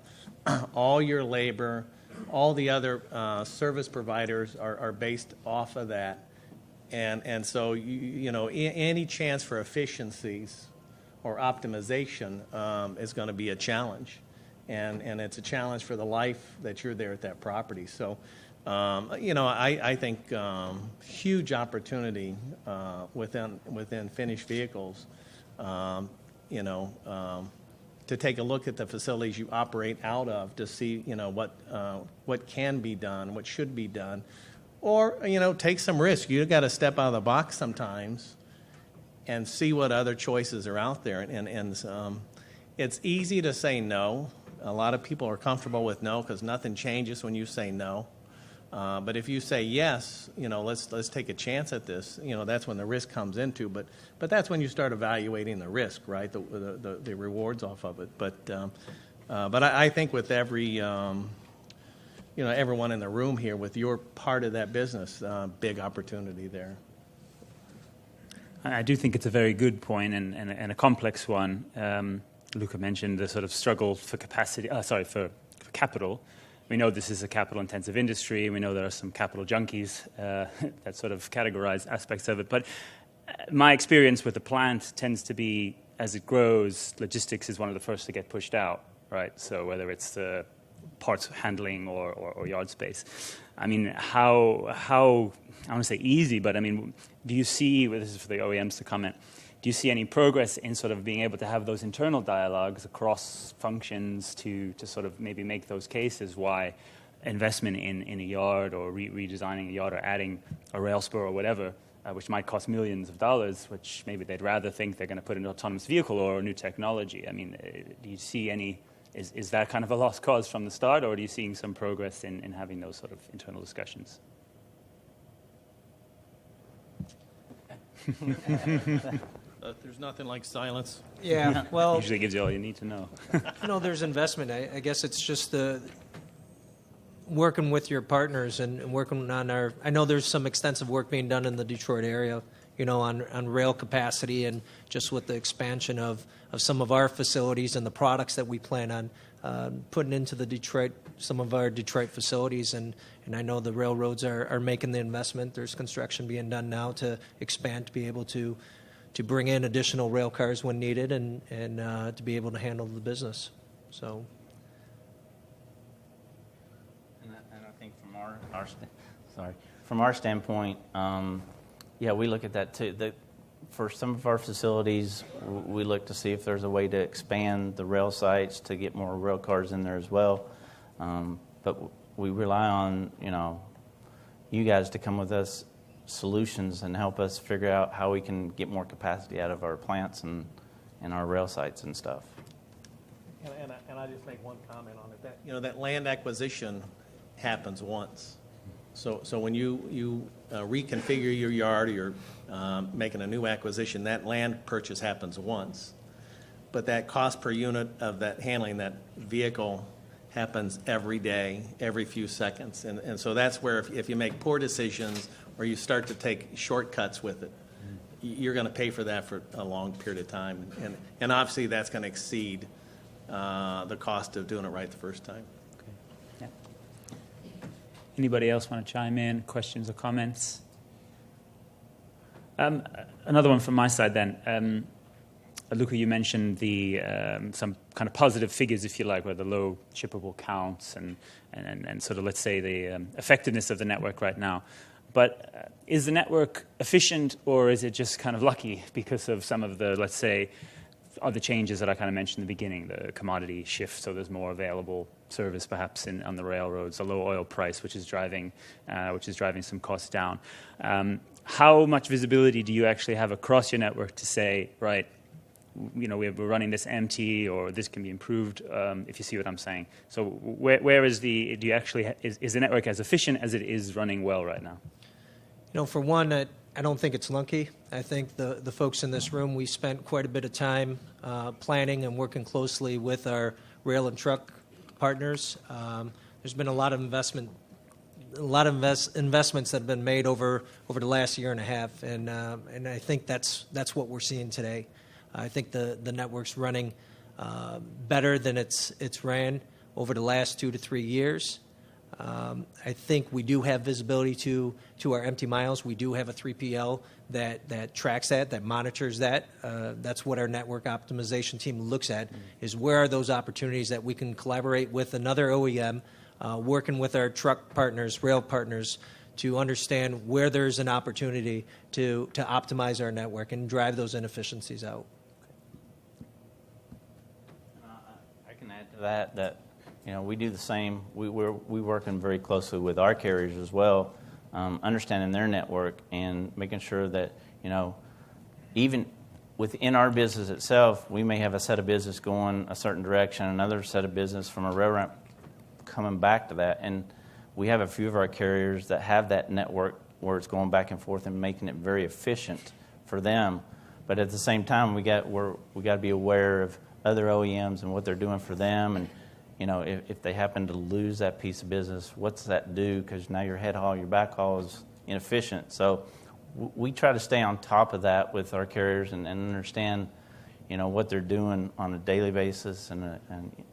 all your labor, all the other service providers are based off of that. And so, any chance for efficiencies or optimization is going to be a challenge. And it's a challenge for the life that you're there at that property. So, I think huge opportunity within finished vehicles, to take a look at the facilities you operate out of to see, what can be done, what should be done. Or, take some risk. You've got to step out of the box sometimes and see what other choices are out there. And it's easy to say no. A lot of people are comfortable with no because nothing changes when you say no. But if you say yes, let's take a chance at this. That's when the risk comes into. But that's when you start evaluating the risk, right? The rewards off of it. But I think with every everyone in the room here, with your part of that business, big opportunity there. I do think it's a very good point and a complex one. Luca mentioned the sort of struggle for for capital. We know this is a capital-intensive industry, and we know there are some capital junkies that sort of categorize aspects of it. But my experience with the plant tends to be as it grows, logistics is one of the first to get pushed out, right? So whether it's the parts handling or yard space. I mean, how I want to say easy, but I mean, do you see, this is for the OEMs to comment, do you see any progress in sort of being able to have those internal dialogues across functions to sort of maybe make those cases why investment in a yard or redesigning a yard or adding a rail spur or whatever, which might cost millions of dollars, which maybe they'd rather think they're going to put in an autonomous vehicle or a new technology? I mean, do you see any, is that kind of a lost cause from the start, or are you seeing some progress in having those sort of internal discussions? There's nothing like silence. Yeah, well, Usually gives you all you need to know. there's investment. I guess it's just the working with your partners and working on our. I know there's some extensive work being done in the Detroit area, on rail capacity and just with the expansion of some of our facilities and the products that we plan on putting into some of our Detroit facilities. And I know the railroads are making the investment. There's construction being done now to expand to be able to bring in additional rail cars when needed and to be able to handle the business. So. And I think from our standpoint, we look at that too. For some of our facilities, we look to see if there's a way to expand the rail sites to get more rail cars in there as well. But we rely on you guys to come with us solutions and help us figure out how we can get more capacity out of our plants and our rail sites and stuff. And I just make one comment on it. That land acquisition happens once. So when you reconfigure your yard or you're making a new acquisition, that land purchase happens once. But that cost per unit of that handling that vehicle happens every day, every few seconds. And so that's where if you make poor decisions or you start to take shortcuts with it, you're going to pay for that for a long period of time. And obviously that's going to exceed the cost of doing it right the first time. Okay. Yeah. Anybody else want to chime in? Questions or comments? Another one from my side then. Luca, you mentioned the some kind of positive figures, if you like, where the low shippable counts and sort of, let's say, the effectiveness of the network right now. But is the network efficient, or is it just kind of lucky because of some of the, let's say, other changes that I kind of mentioned in the beginning, the commodity shift, so there's more available service perhaps on the railroads, a low oil price, which is driving some costs down. How much visibility do you actually have across your network to say, right, we're running this empty, or this can be improved, if you see what I'm saying? So where is is the network as efficient as it is running well right now? For one, I don't think it's lunky. I think the folks in this room, we spent quite a bit of time planning and working closely with our rail and truck partners. There's been a lot of investments that have been made over the last year and a half, and I think that's what we're seeing today. I think the network's running better than it's ran over the last 2 to 3 years. I think we do have visibility to our empty miles. We do have a 3PL that tracks that monitors that. That's what our network optimization team looks at, is where are those opportunities that we can collaborate with another OEM, working with our truck partners, rail partners, to understand where there's an opportunity to optimize our network and drive those inefficiencies out. I can add to that we do the same. We're working very closely with our carriers as well, understanding their network and making sure that, even within our business itself, we may have a set of business going a certain direction, another set of business from a railroad coming back to that. And we have a few of our carriers that have that network where it's going back and forth and making it very efficient for them. But at the same time, we got to be aware of other OEMs and what they're doing for them. And if they happen to lose that piece of business, what's that do? Because now your head haul, your back haul is inefficient. So we try to stay on top of that with our carriers and understand, what they're doing on a daily basis and a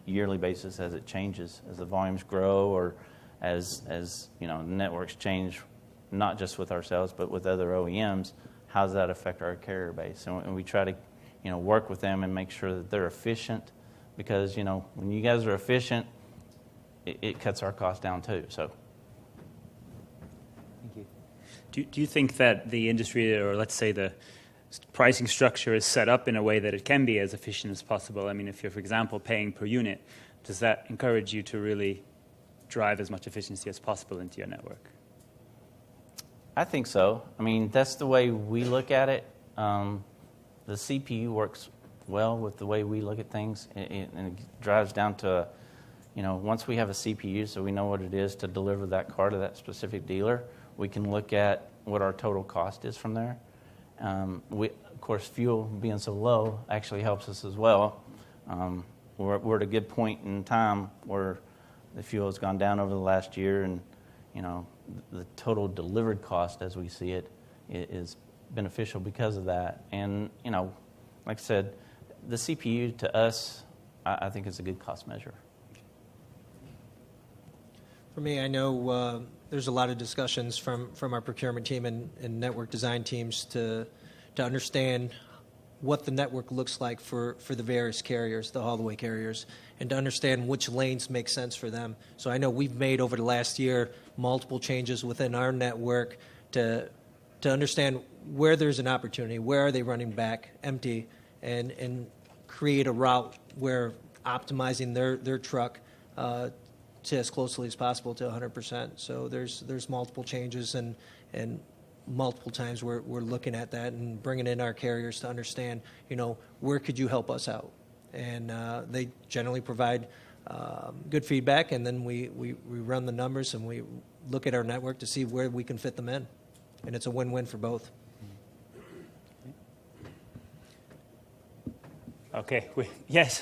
yearly basis as it changes, as the volumes grow, or as the networks change, not just with ourselves but with other OEMs. How does that affect our carrier base? And we try to, work with them and make sure that they're efficient, because, when you guys are efficient, it cuts our costs down too. So. Thank you. Do you think that the industry, or let's say the pricing structure, is set up in a way that it can be as efficient as possible? I mean, if you're, for example, paying per unit, does that encourage you to really drive as much efficiency as possible into your network? I think so. I mean, that's the way we look at it. The CPU works well with the way we look at things, and it drives down to, once we have a CPU, so we know what it is to deliver that car to that specific dealer, we can look at what our total cost is from there. Of course, fuel being so low actually helps us as well. We're at a good point in time where the fuel has gone down over the last year, and the total delivered cost, as we see it, is beneficial because of that. And like I said, the CPU to us, I think, is a good cost measure. For me, I know there's a lot of discussions from our procurement team and network design teams to understand what the network looks like for the various carriers, the haul-away carriers, and to understand which lanes make sense for them. So I know we've made over the last year multiple changes within our network to understand where there's an opportunity, where are they running back empty, and create a route where optimizing their truck to as closely as possible to 100%. So there's multiple changes and multiple times we're looking at that and bringing in our carriers to understand, where could you help us out? And they generally provide good feedback, and then we run the numbers and we look at our network to see where we can fit them in. And it's a win-win for both. Okay. Yes.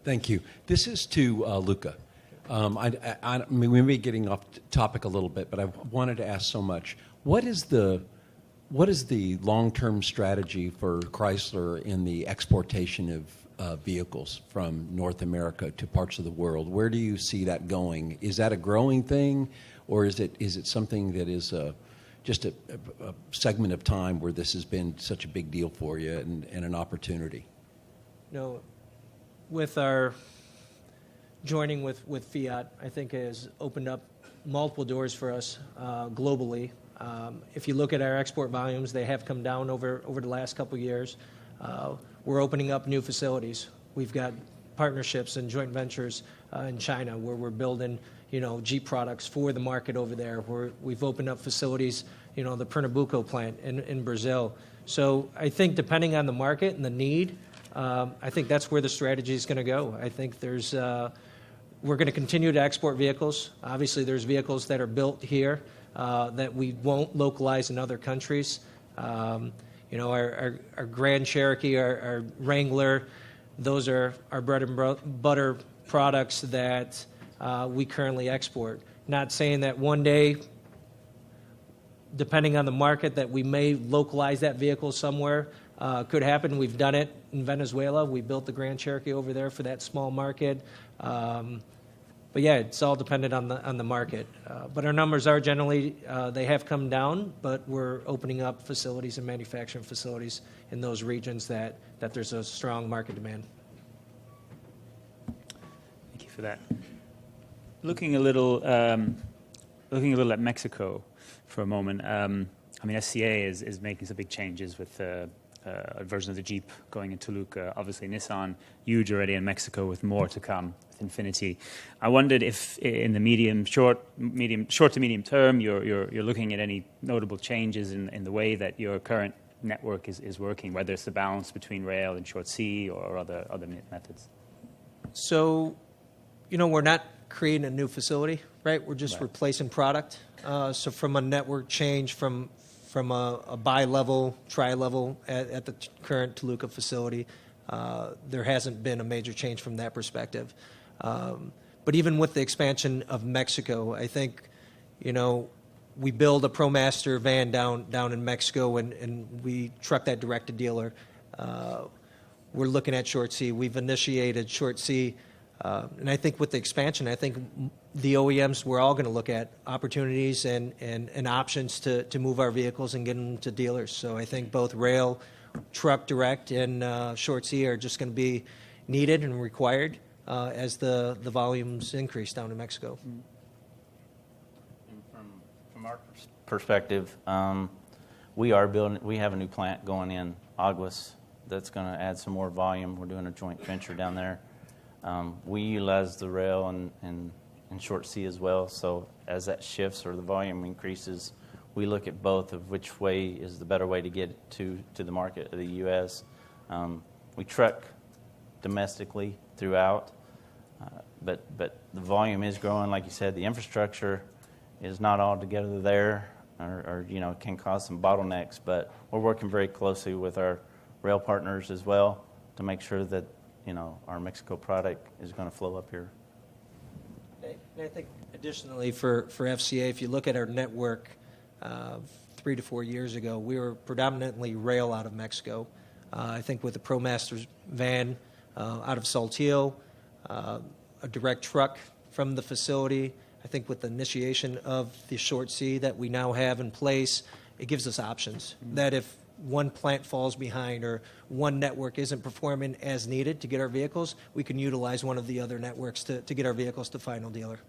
Thank you. This is to Luca. I mean, we may be getting off topic a little bit, but I wanted to ask so much. What is the long-term strategy for Chrysler in the exportation of vehicles from North America to parts of the world? Where do you see that going? Is that a growing thing, or is it something that is just a segment of time where this has been such a big deal for you and an opportunity? No, with our joining with Fiat, I think has opened up multiple doors for us globally. If you look at our export volumes, they have come down over the last couple of years. We're opening up new facilities. We've got partnerships and joint ventures in China where we're building, Jeep products for the market over there. We've opened up facilities, the Pernambuco plant in Brazil. So I think depending on the market and the need, I think that's where the strategy is going to go. I think we're going to continue to export vehicles. Obviously, there's vehicles that are built here that we won't localize in other countries. Our Grand Cherokee, our Wrangler, those are our bread and butter products that we currently export. Not saying that one day, depending on the market, that we may localize that vehicle somewhere. Could happen. We've done it in Venezuela. We built the Grand Cherokee over there for that small market. But yeah, it's all dependent on the market. But our numbers are generally, they have come down, but we're opening up facilities and manufacturing facilities in those regions that there's a strong market demand. Thank you for that. Looking a little at Mexico for a moment. SCA is making some big changes with a version of the Jeep going in Toluca. Obviously, Nissan, huge already in Mexico with more to come with Infinity. I wondered if in the short to medium term, you're looking at any notable changes in the way that your current network is working, whether it's the balance between rail and short sea or other methods. So, we're not creating a new facility, right? We're just replacing product. So from a network change from a bi-level, tri-level at the current Toluca facility, there hasn't been a major change from that perspective. But even with the expansion of Mexico, I think, we build a ProMaster van down in Mexico and we truck that direct to dealer. We're looking at short sea. We've initiated short sea And I think with the expansion, I think the OEMs, we're all going to look at opportunities and options to move our vehicles and get them to dealers. So I think both rail, truck direct, and short sea are just going to be needed and required as the volumes increase down in Mexico. And from our perspective, we have a new plant going in August that's going to add some more volume. We're doing a joint venture down there. We utilize the rail and short sea as well, so as that shifts or the volume increases, we look at both of which way is the better way to get to the market of the U.S. We truck domestically throughout, but the volume is growing. Like you said, the infrastructure is not all together there, or can cause some bottlenecks, but we're working very closely with our rail partners as well to make sure that our Mexico product is going to flow up here. And I think additionally for FCA, if you look at our network 3 to 4 years ago, we were predominantly rail out of Mexico. I think with the ProMasters van out of Saltillo, a direct truck from the facility, I think with the initiation of the short sea that we now have in place, it gives us options. That if one plant falls behind or one network isn't performing as needed to get our vehicles, we can utilize one of the other networks to get our vehicles to final dealer.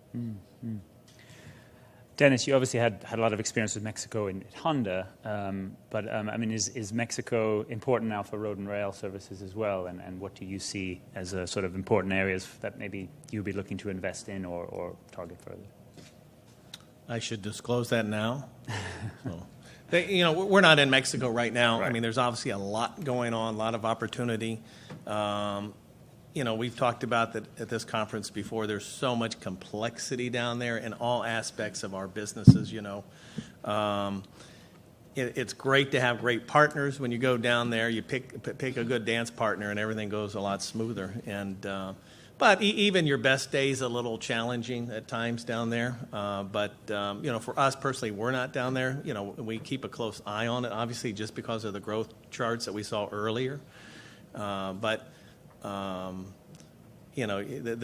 Dennis, you obviously had a lot of experience with Mexico in Honda, but is Mexico important now for road and rail services as well? And what do you see as a sort of important areas that maybe you'll be looking to invest in or target further? I should disclose that now. So. We're not in Mexico right now. Right. I mean, there's obviously a lot going on, a lot of opportunity. We've talked about that at this conference before. There's so much complexity down there in all aspects of our businesses. It's great to have great partners. When you go down there, you pick a good dance partner, and everything goes a lot smoother. But even your best days a little challenging at times down there. But for us personally, we're not down there. We keep a close eye on it, obviously, just because of the growth charts that we saw earlier. The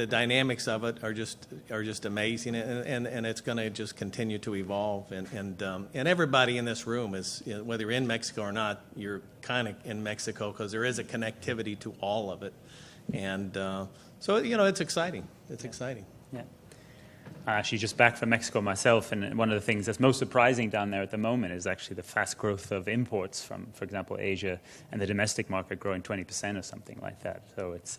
dynamics of it are just amazing, and it's going to just continue to evolve. And everybody in this room is, whether you're in Mexico or not, you're kind of in Mexico because there is a connectivity to all of it. And so, it's exciting. It's exciting. Yeah. I'm actually just back from Mexico myself, and one of the things that's most surprising down there at the moment is actually the fast growth of imports from, for example, Asia, and the domestic market growing 20% or something like that. So it's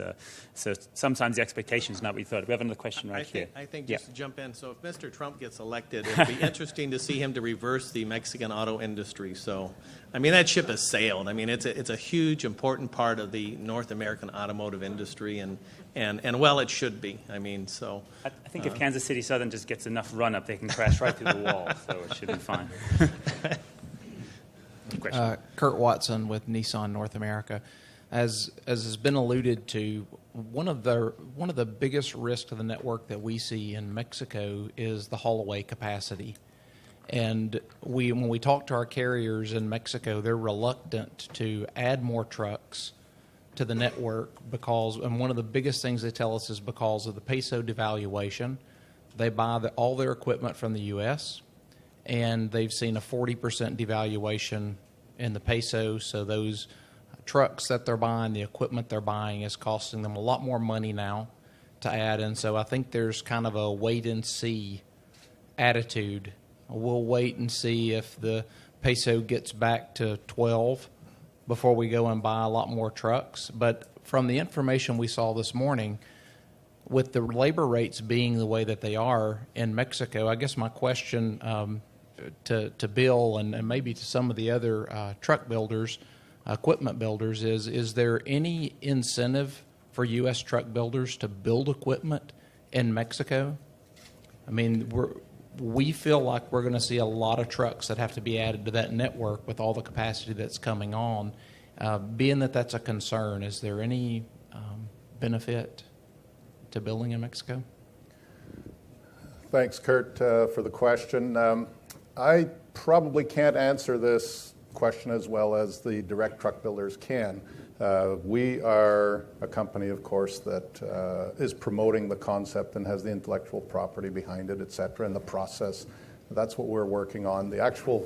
so sometimes the expectation is not what we thought. We have another question here. I think just to jump in, so if Mr. Trump gets elected, it'd be interesting to see him to reverse the Mexican auto industry. So, that ship has sailed. It's a huge, important part of the North American automotive industry, and well, it should be. I think if Kansas City Southern just gets enough run-up, they can crash right through the wall, so it should be fine. Kurt Watson with Nissan North America. As has been alluded to, one of the biggest risks to the network that we see in Mexico is the haul-away capacity. And when we talk to our carriers in Mexico, they're reluctant to add more trucks to the network and one of the biggest things they tell us is because of the peso devaluation. They buy all their equipment from the U.S., and they've seen a 40% devaluation in the peso, so those trucks that they're buying, the equipment they're buying is costing them a lot more money now to add, and so I think there's kind of a wait-and-see attitude. We'll wait and see if the peso gets back to 12 before we go and buy a lot more trucks. But from the information we saw this morning, with the labor rates being the way that they are in Mexico, I guess my question to Bill and maybe to some of the other truck builders, equipment builders, is there any incentive for U.S. truck builders to build equipment in Mexico? We feel like we're going to see a lot of trucks that have to be added to that network with all the capacity that's coming on. Being that that's a concern, is there any benefit to building in Mexico? Thanks, Kurt, for the question. I probably can't answer this question as well as the direct truck builders can, We are a company, of course, that is promoting the concept and has the intellectual property behind it, et cetera, and the process. That's what we're working on. The actual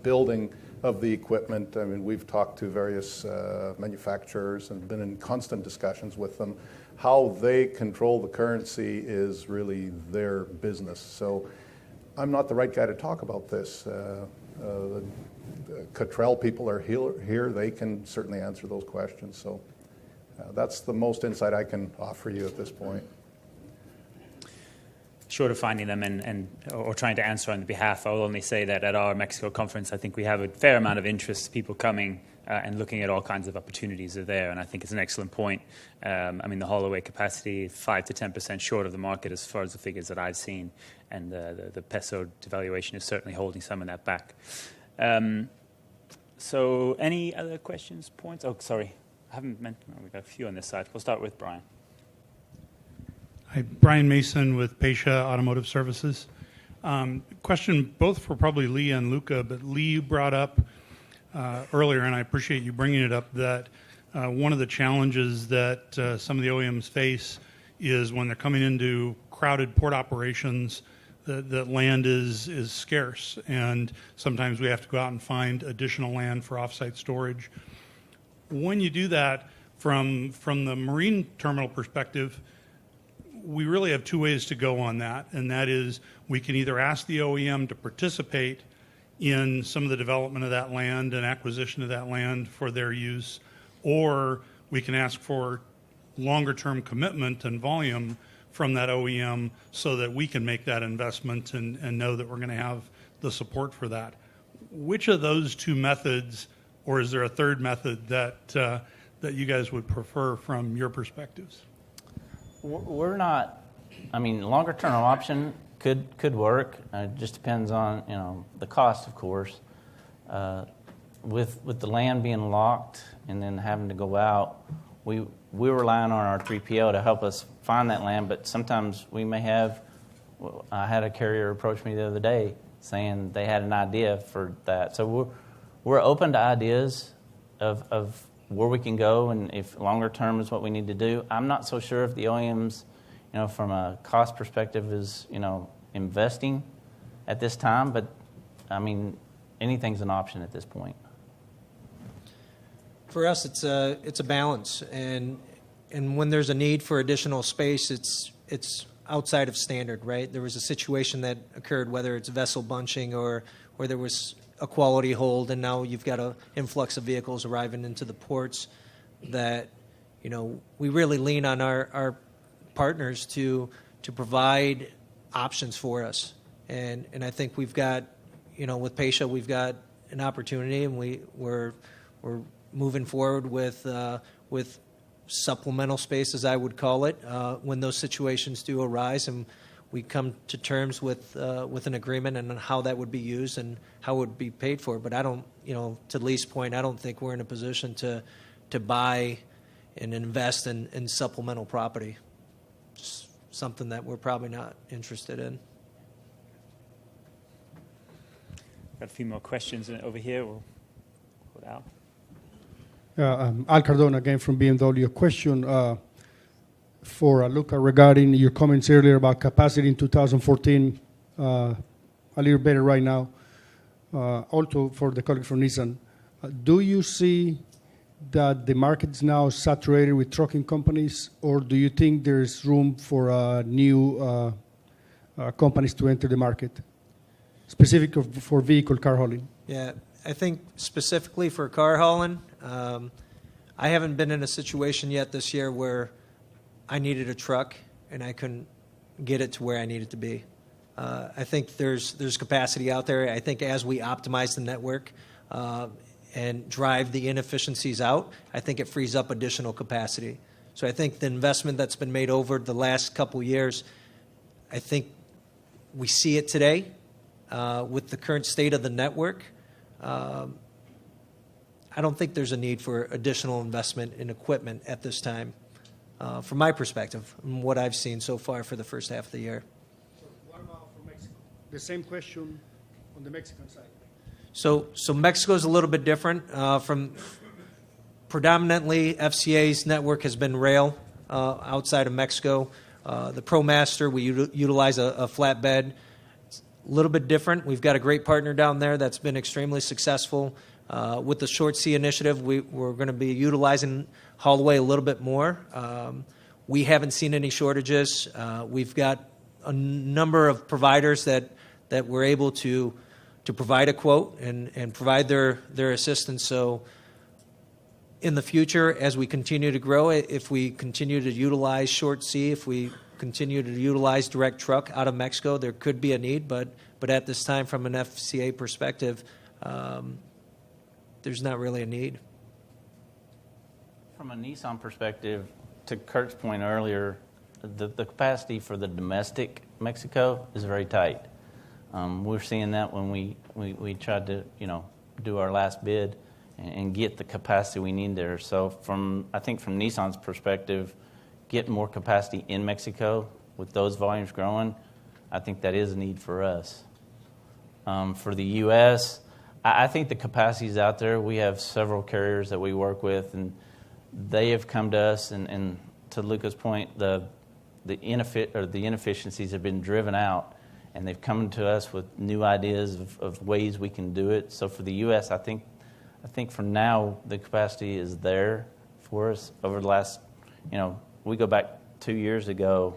building of the equipment, I mean, we've talked to various manufacturers and been in constant discussions with them. How they control the currency is really their business. So I'm not the right guy to talk about this. The Cottrell people are here. They can certainly answer those questions. So that's the most insight I can offer you at this point. Short of finding them or trying to answer on their behalf, I'll only say that at our Mexico conference, I think we have a fair amount of interest, people coming and looking at all kinds of opportunities are there, and I think it's an excellent point. I mean, the haul away capacity, 5 to 10% short of the market as far as the figures that I've seen, and the peso devaluation is certainly holding some of that back. So any other questions, points? Oh, sorry, I haven't mentioned, we've got a few on this side. We'll start with Brian. Hi, Brian Mason with Pasha Automotive Services. Question both for probably Lee and Luca, but Lee, you brought up earlier, and I appreciate you bringing it up, that one of the challenges that some of the OEMs face is when they're coming into crowded port operations, that land is scarce, and sometimes we have to go out and find additional land for offsite storage. When you do that, from the marine terminal perspective, we really have two ways to go on that, and that is we can either ask the OEM to participate in some of the development of that land and acquisition of that land for their use, or we can ask for longer-term commitment and volume from that OEM so that we can make that investment and know that we're going to have the support for that. Which of those two methods, or is there a third method that you guys would prefer from your perspectives? We're not, I mean, longer term option could work. It just depends on, the cost, of course. With the land being locked and then having to go out, we're relying on our 3PL to help us find that land, but sometimes we may have, I had a carrier approach me the other day saying they had an idea for that. So we're open to ideas of where we can go, and if longer term is what we need to do. I'm not so sure if the OEMs, from a cost perspective is, investing at this time, but I mean, anything's an option at this point. For us, it's a balance, and when there's a need for additional space, it's outside of standard, right? There was a situation that occurred, whether it's vessel bunching or there was a quality hold, and now you've got an influx of vehicles arriving into the ports, that we really lean on our partners to provide options for us, and I think we've got with Pasha we've got an opportunity, and we're moving forward with supplemental space, as I would call it, when those situations do arise, and we come to terms with an agreement and how that would be used and how it would be paid for. But I don't, to Lee's point, I don't think we're in a position to buy and invest in supplemental property. Just something that we're probably not interested in. Got a few more questions over here. We'll put out. Al Cardona again from BMW. A question for Luca regarding your comments earlier about capacity in 2014, a little better right now. Also for the colleague from Nissan, do you see that the market is now saturated with trucking companies, or do you think there's room for new companies to enter the market, specific for vehicle car hauling? Yeah, I think specifically for car hauling, I haven't been in a situation yet this year where I needed a truck and I couldn't get it to where I needed to be. I think there's capacity out there. I think as we optimize the network and drive the inefficiencies out, I think it frees up additional capacity. So I think the investment that's been made over the last couple years, I think we see it today with the current state of the network. I don't think there's a need for additional investment in equipment at this time, from my perspective, and what I've seen so far for the first half of the year. So what about for Mexico? The same question on the Mexican side. So Mexico is a little bit different. Predominantly, FCA's network has been rail outside of Mexico. The ProMaster, we utilize a flatbed. It's a little bit different. We've got a great partner down there that's been extremely successful. With the Short Sea Initiative, we're going to be utilizing haul-away a little bit more. We haven't seen any shortages. We've got a number of providers that we're able to provide a quote and provide their assistance. So in the future, as we continue to grow, if we continue to utilize short sea, if we continue to utilize direct truck out of Mexico, there could be a need, but at this time, from an FCA perspective, there's not really a need. From a Nissan perspective, to Kurt's point earlier, the capacity for the domestic Mexico is very tight. We're seeing that when we tried to do our last bid and get the capacity we need there. So I think from Nissan's perspective, getting more capacity in Mexico with those volumes growing, I think that is a need for us. For the U.S., I think the capacity is out there. We have several carriers that we work with, and they have come to us, and to Luca's point, the inefficiencies have been driven out, and they've come to us with new ideas of ways we can do it. So for the U.S., I think for now the capacity is there for us. Over the last, we go back 2 years ago,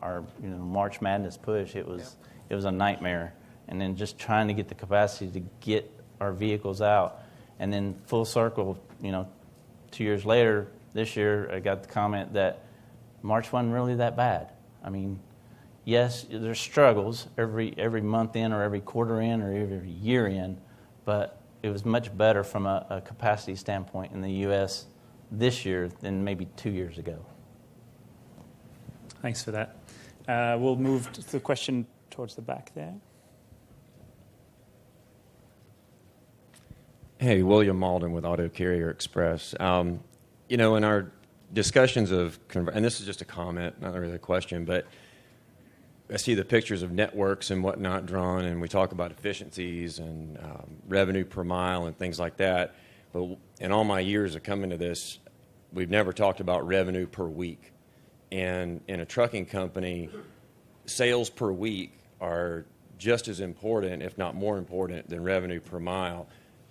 our March Madness push, it was a nightmare, and then just trying to get the capacity to get our vehicles out, and then full circle, 2 years later, this year, I got the comment that March wasn't really that bad. I mean, yes, there's struggles every month in or every quarter in or every year in, but it was much better from a capacity standpoint in the U.S. this year than maybe 2 years ago. Thanks for that. We'll move to the question towards the back there. Hey, William Malden with Auto Carrier Express. In our discussions of, and this is just a comment, not really a question, but I see the pictures of networks and whatnot drawn, and we talk about efficiencies and revenue per mile and things like that. But in all my years of coming to this, we've never talked about revenue per week. And in a trucking company, sales per week are just as important, if not more important, than revenue per mile.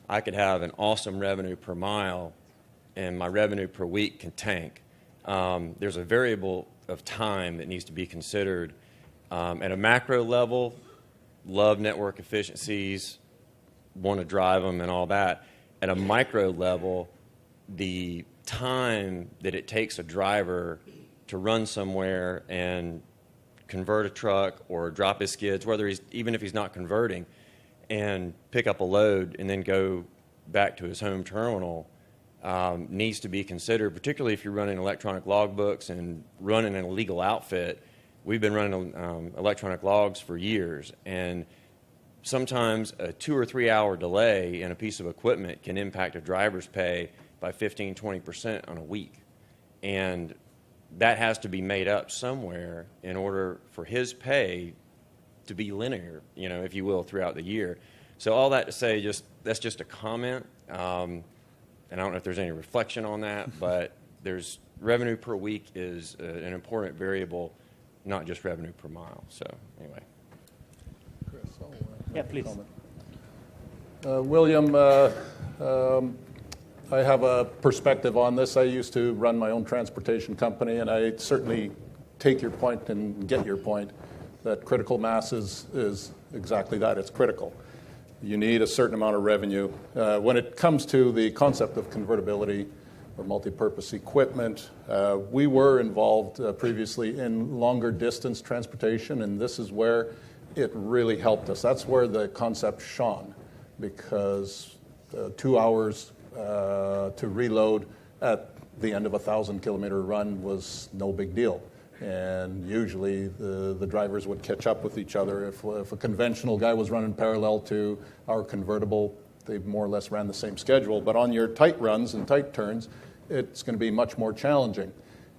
I could have an awesome revenue per mile, and my revenue per week can tank. There's a variable of time that needs to be considered. At a macro level, love network efficiencies, want to drive them and all that. At a micro level, the time that it takes a driver to run somewhere and convert a truck or drop his skids, even if he's not converting, and pick up a load and then go back to his home terminal needs to be considered, particularly if you're running electronic logbooks and running an illegal outfit. We've been running electronic logs for years, and sometimes a 2 or 3 hour delay in a piece of equipment can impact a driver's pay by 15-20% on a week. And that has to be made up somewhere in order for his pay to be linear, if you will, throughout the year. So all that to say, that's just a comment, and I don't know if there's any reflection on that, but there's revenue per week is an important variable, not just revenue per mile. So anyway. Chris, yeah, please. William, I have a perspective on this. I used to run my own transportation company, and I certainly take your point and get your point that critical mass is exactly that. It's critical. You need a certain amount of revenue. When it comes to the concept of convertibility or multi-purpose equipment, we were involved previously in longer distance transportation, and this is where it really helped us. That's where the concept shone, because 2 hours to reload at the end of a 1,000-kilometer run was no big deal. And usually the drivers would catch up with each other. If a conventional guy was running parallel to our convertible, they more or less ran the same schedule. But on your tight runs and tight turns, it's going to be much more challenging.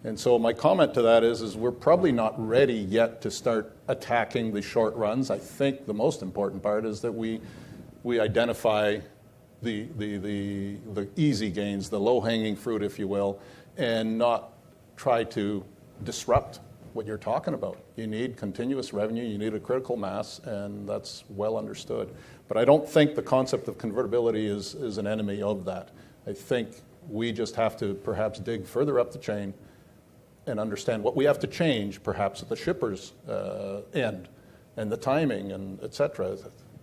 And so my comment to that is we're probably not ready yet to start attacking the short runs. I think the most important part is that we identify the easy gains, the low-hanging fruit, if you will, and not try to disrupt what you're talking about. You need continuous revenue, you need a critical mass, and that's well understood. But I don't think the concept of convertibility is an enemy of that. I think we just have to perhaps dig further up the chain and understand what we have to change, perhaps at the shipper's end, and the timing, and et cetera.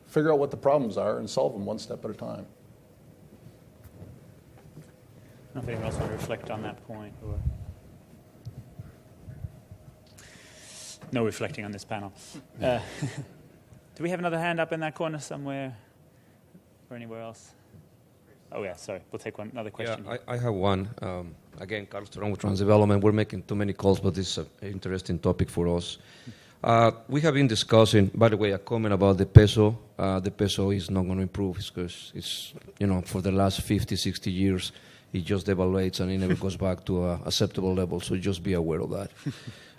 Figure out what the problems are and solve them one step at a time. I don't know if anyone else want to reflect on that point. Or no reflecting on this panel. Do we have another hand up in that corner somewhere or anywhere else? Oh, yeah, sorry. We'll take another question. Yeah, I have one. Again, Carlos Torón with Transdevelopment. We're making too many calls, but this is an interesting topic for us. We have been discussing, by the way, a comment about the peso. The peso is not going to improve because it's, for the last 50, 60 years, it just devaluates and it never goes back to a acceptable level. So just be aware of that.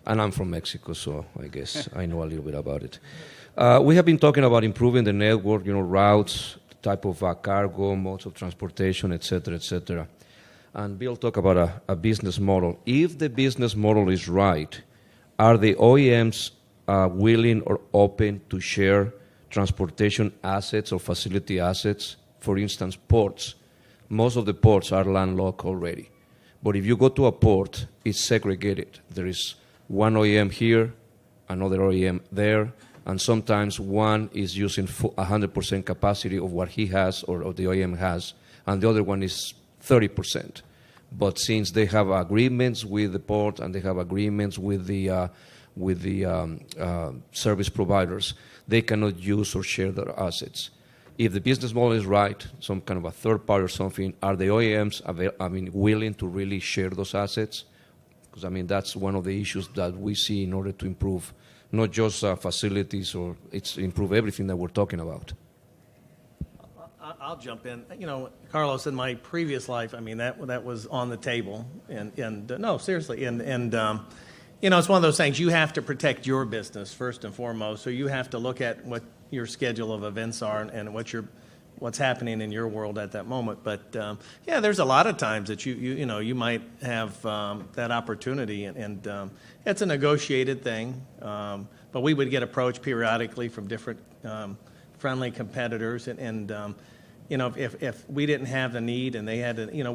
And I'm from Mexico, so I guess I know a little bit about it. We have been talking about improving the network, routes, type of cargo, modes of transportation, et cetera, and Bill talked about a business model. If the business model is right, are the OEMs willing or open to share transportation assets or facility assets? For instance, ports. Most of the ports are landlocked already. But if you go to a port, it's segregated. There is one OEM here, another OEM there, and sometimes one is using 100% capacity of what he has or the OEM has, and the other one is 30%. But since they have agreements with the port and they have agreements with the service providers, they cannot use or share their assets. If the business model is right, some kind of a third party or something, are the OEMs willing to really share those assets? Because that's one of the issues that we see in order to improve not just facilities, or it's improve everything that we're talking about. I'll jump in. Carlos, in my previous life, that was on the table, and no, seriously, and it's one of those things. You have to protect your business first and foremost. So you have to look at what your schedule of events are and what's happening in your world at that moment. But there's a lot of times that you might have that opportunity, and it's a negotiated thing. But we would get approached periodically from different friendly competitors, and if we didn't have the need and they had to,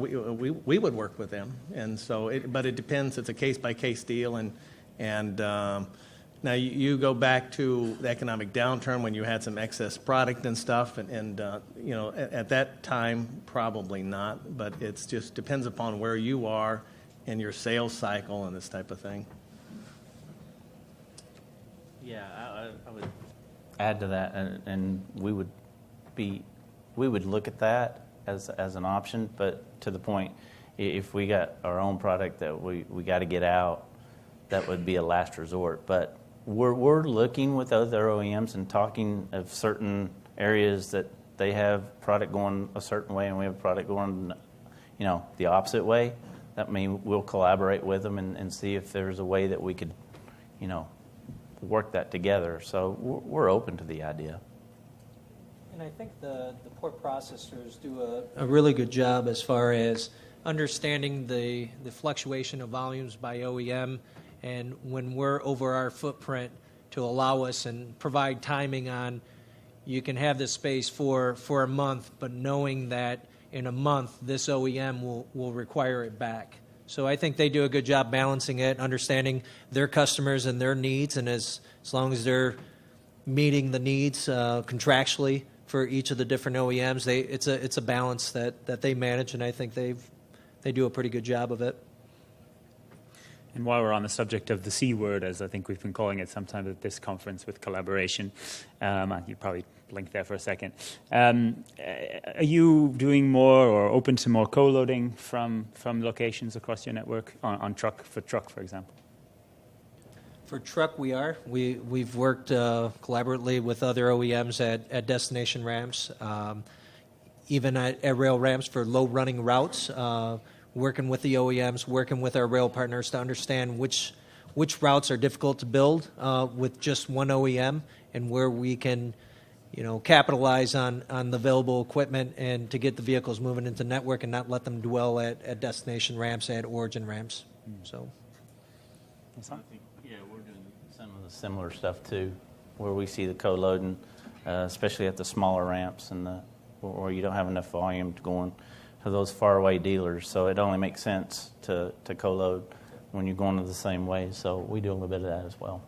we would work with them. And so, but it depends. It's a case by case deal, and now you go back to the economic downturn when you had some excess product and stuff, and at that time probably not. But it just depends upon where you are in your sales cycle and this type of thing. Yeah, I would add to that, and we would look at that as an option. But to the point, if we got our own product that we got to get out, that would be a last resort. But we're looking with other OEMs and talking of certain areas that they have product going a certain way and we have product going, the opposite way. That means we'll collaborate with them and see if there's a way that we could, work that together. So we're open to the idea. And I think the port processors do a really good job as far as understanding the fluctuation of volumes by OEM, and when we're over our footprint, to allow us and provide timing on, you can have this space for a month, but knowing that in a month this OEM will require it back. So I think they do a good job balancing it, understanding their customers and their needs, and as long as they're meeting the needs contractually for each of the different OEMs, it's a balance that they manage, and I think they do a pretty good job of it. And while we're on the subject of the C word, as I think we've been calling it sometimes at this conference with collaboration, you probably blinked there for a second. Are you doing more or open to more co-loading from locations across your network on truck, for example? For truck, we are. We've worked collaboratively with other OEMs at destination ramps, even at rail ramps for low-running routes, working with the OEMs, working with our rail partners to understand which routes are difficult to build with just one OEM, and where we can capitalize on the available equipment and to get the vehicles moving into network and not let them dwell at destination ramps, at origin ramps. So, yeah, we're doing some of the similar stuff too, where we see the co-loading, especially at the smaller ramps and where you don't have enough volume going to those faraway dealers. So it only makes sense to co-load when you're going to the same way. So we do a little bit of that as well.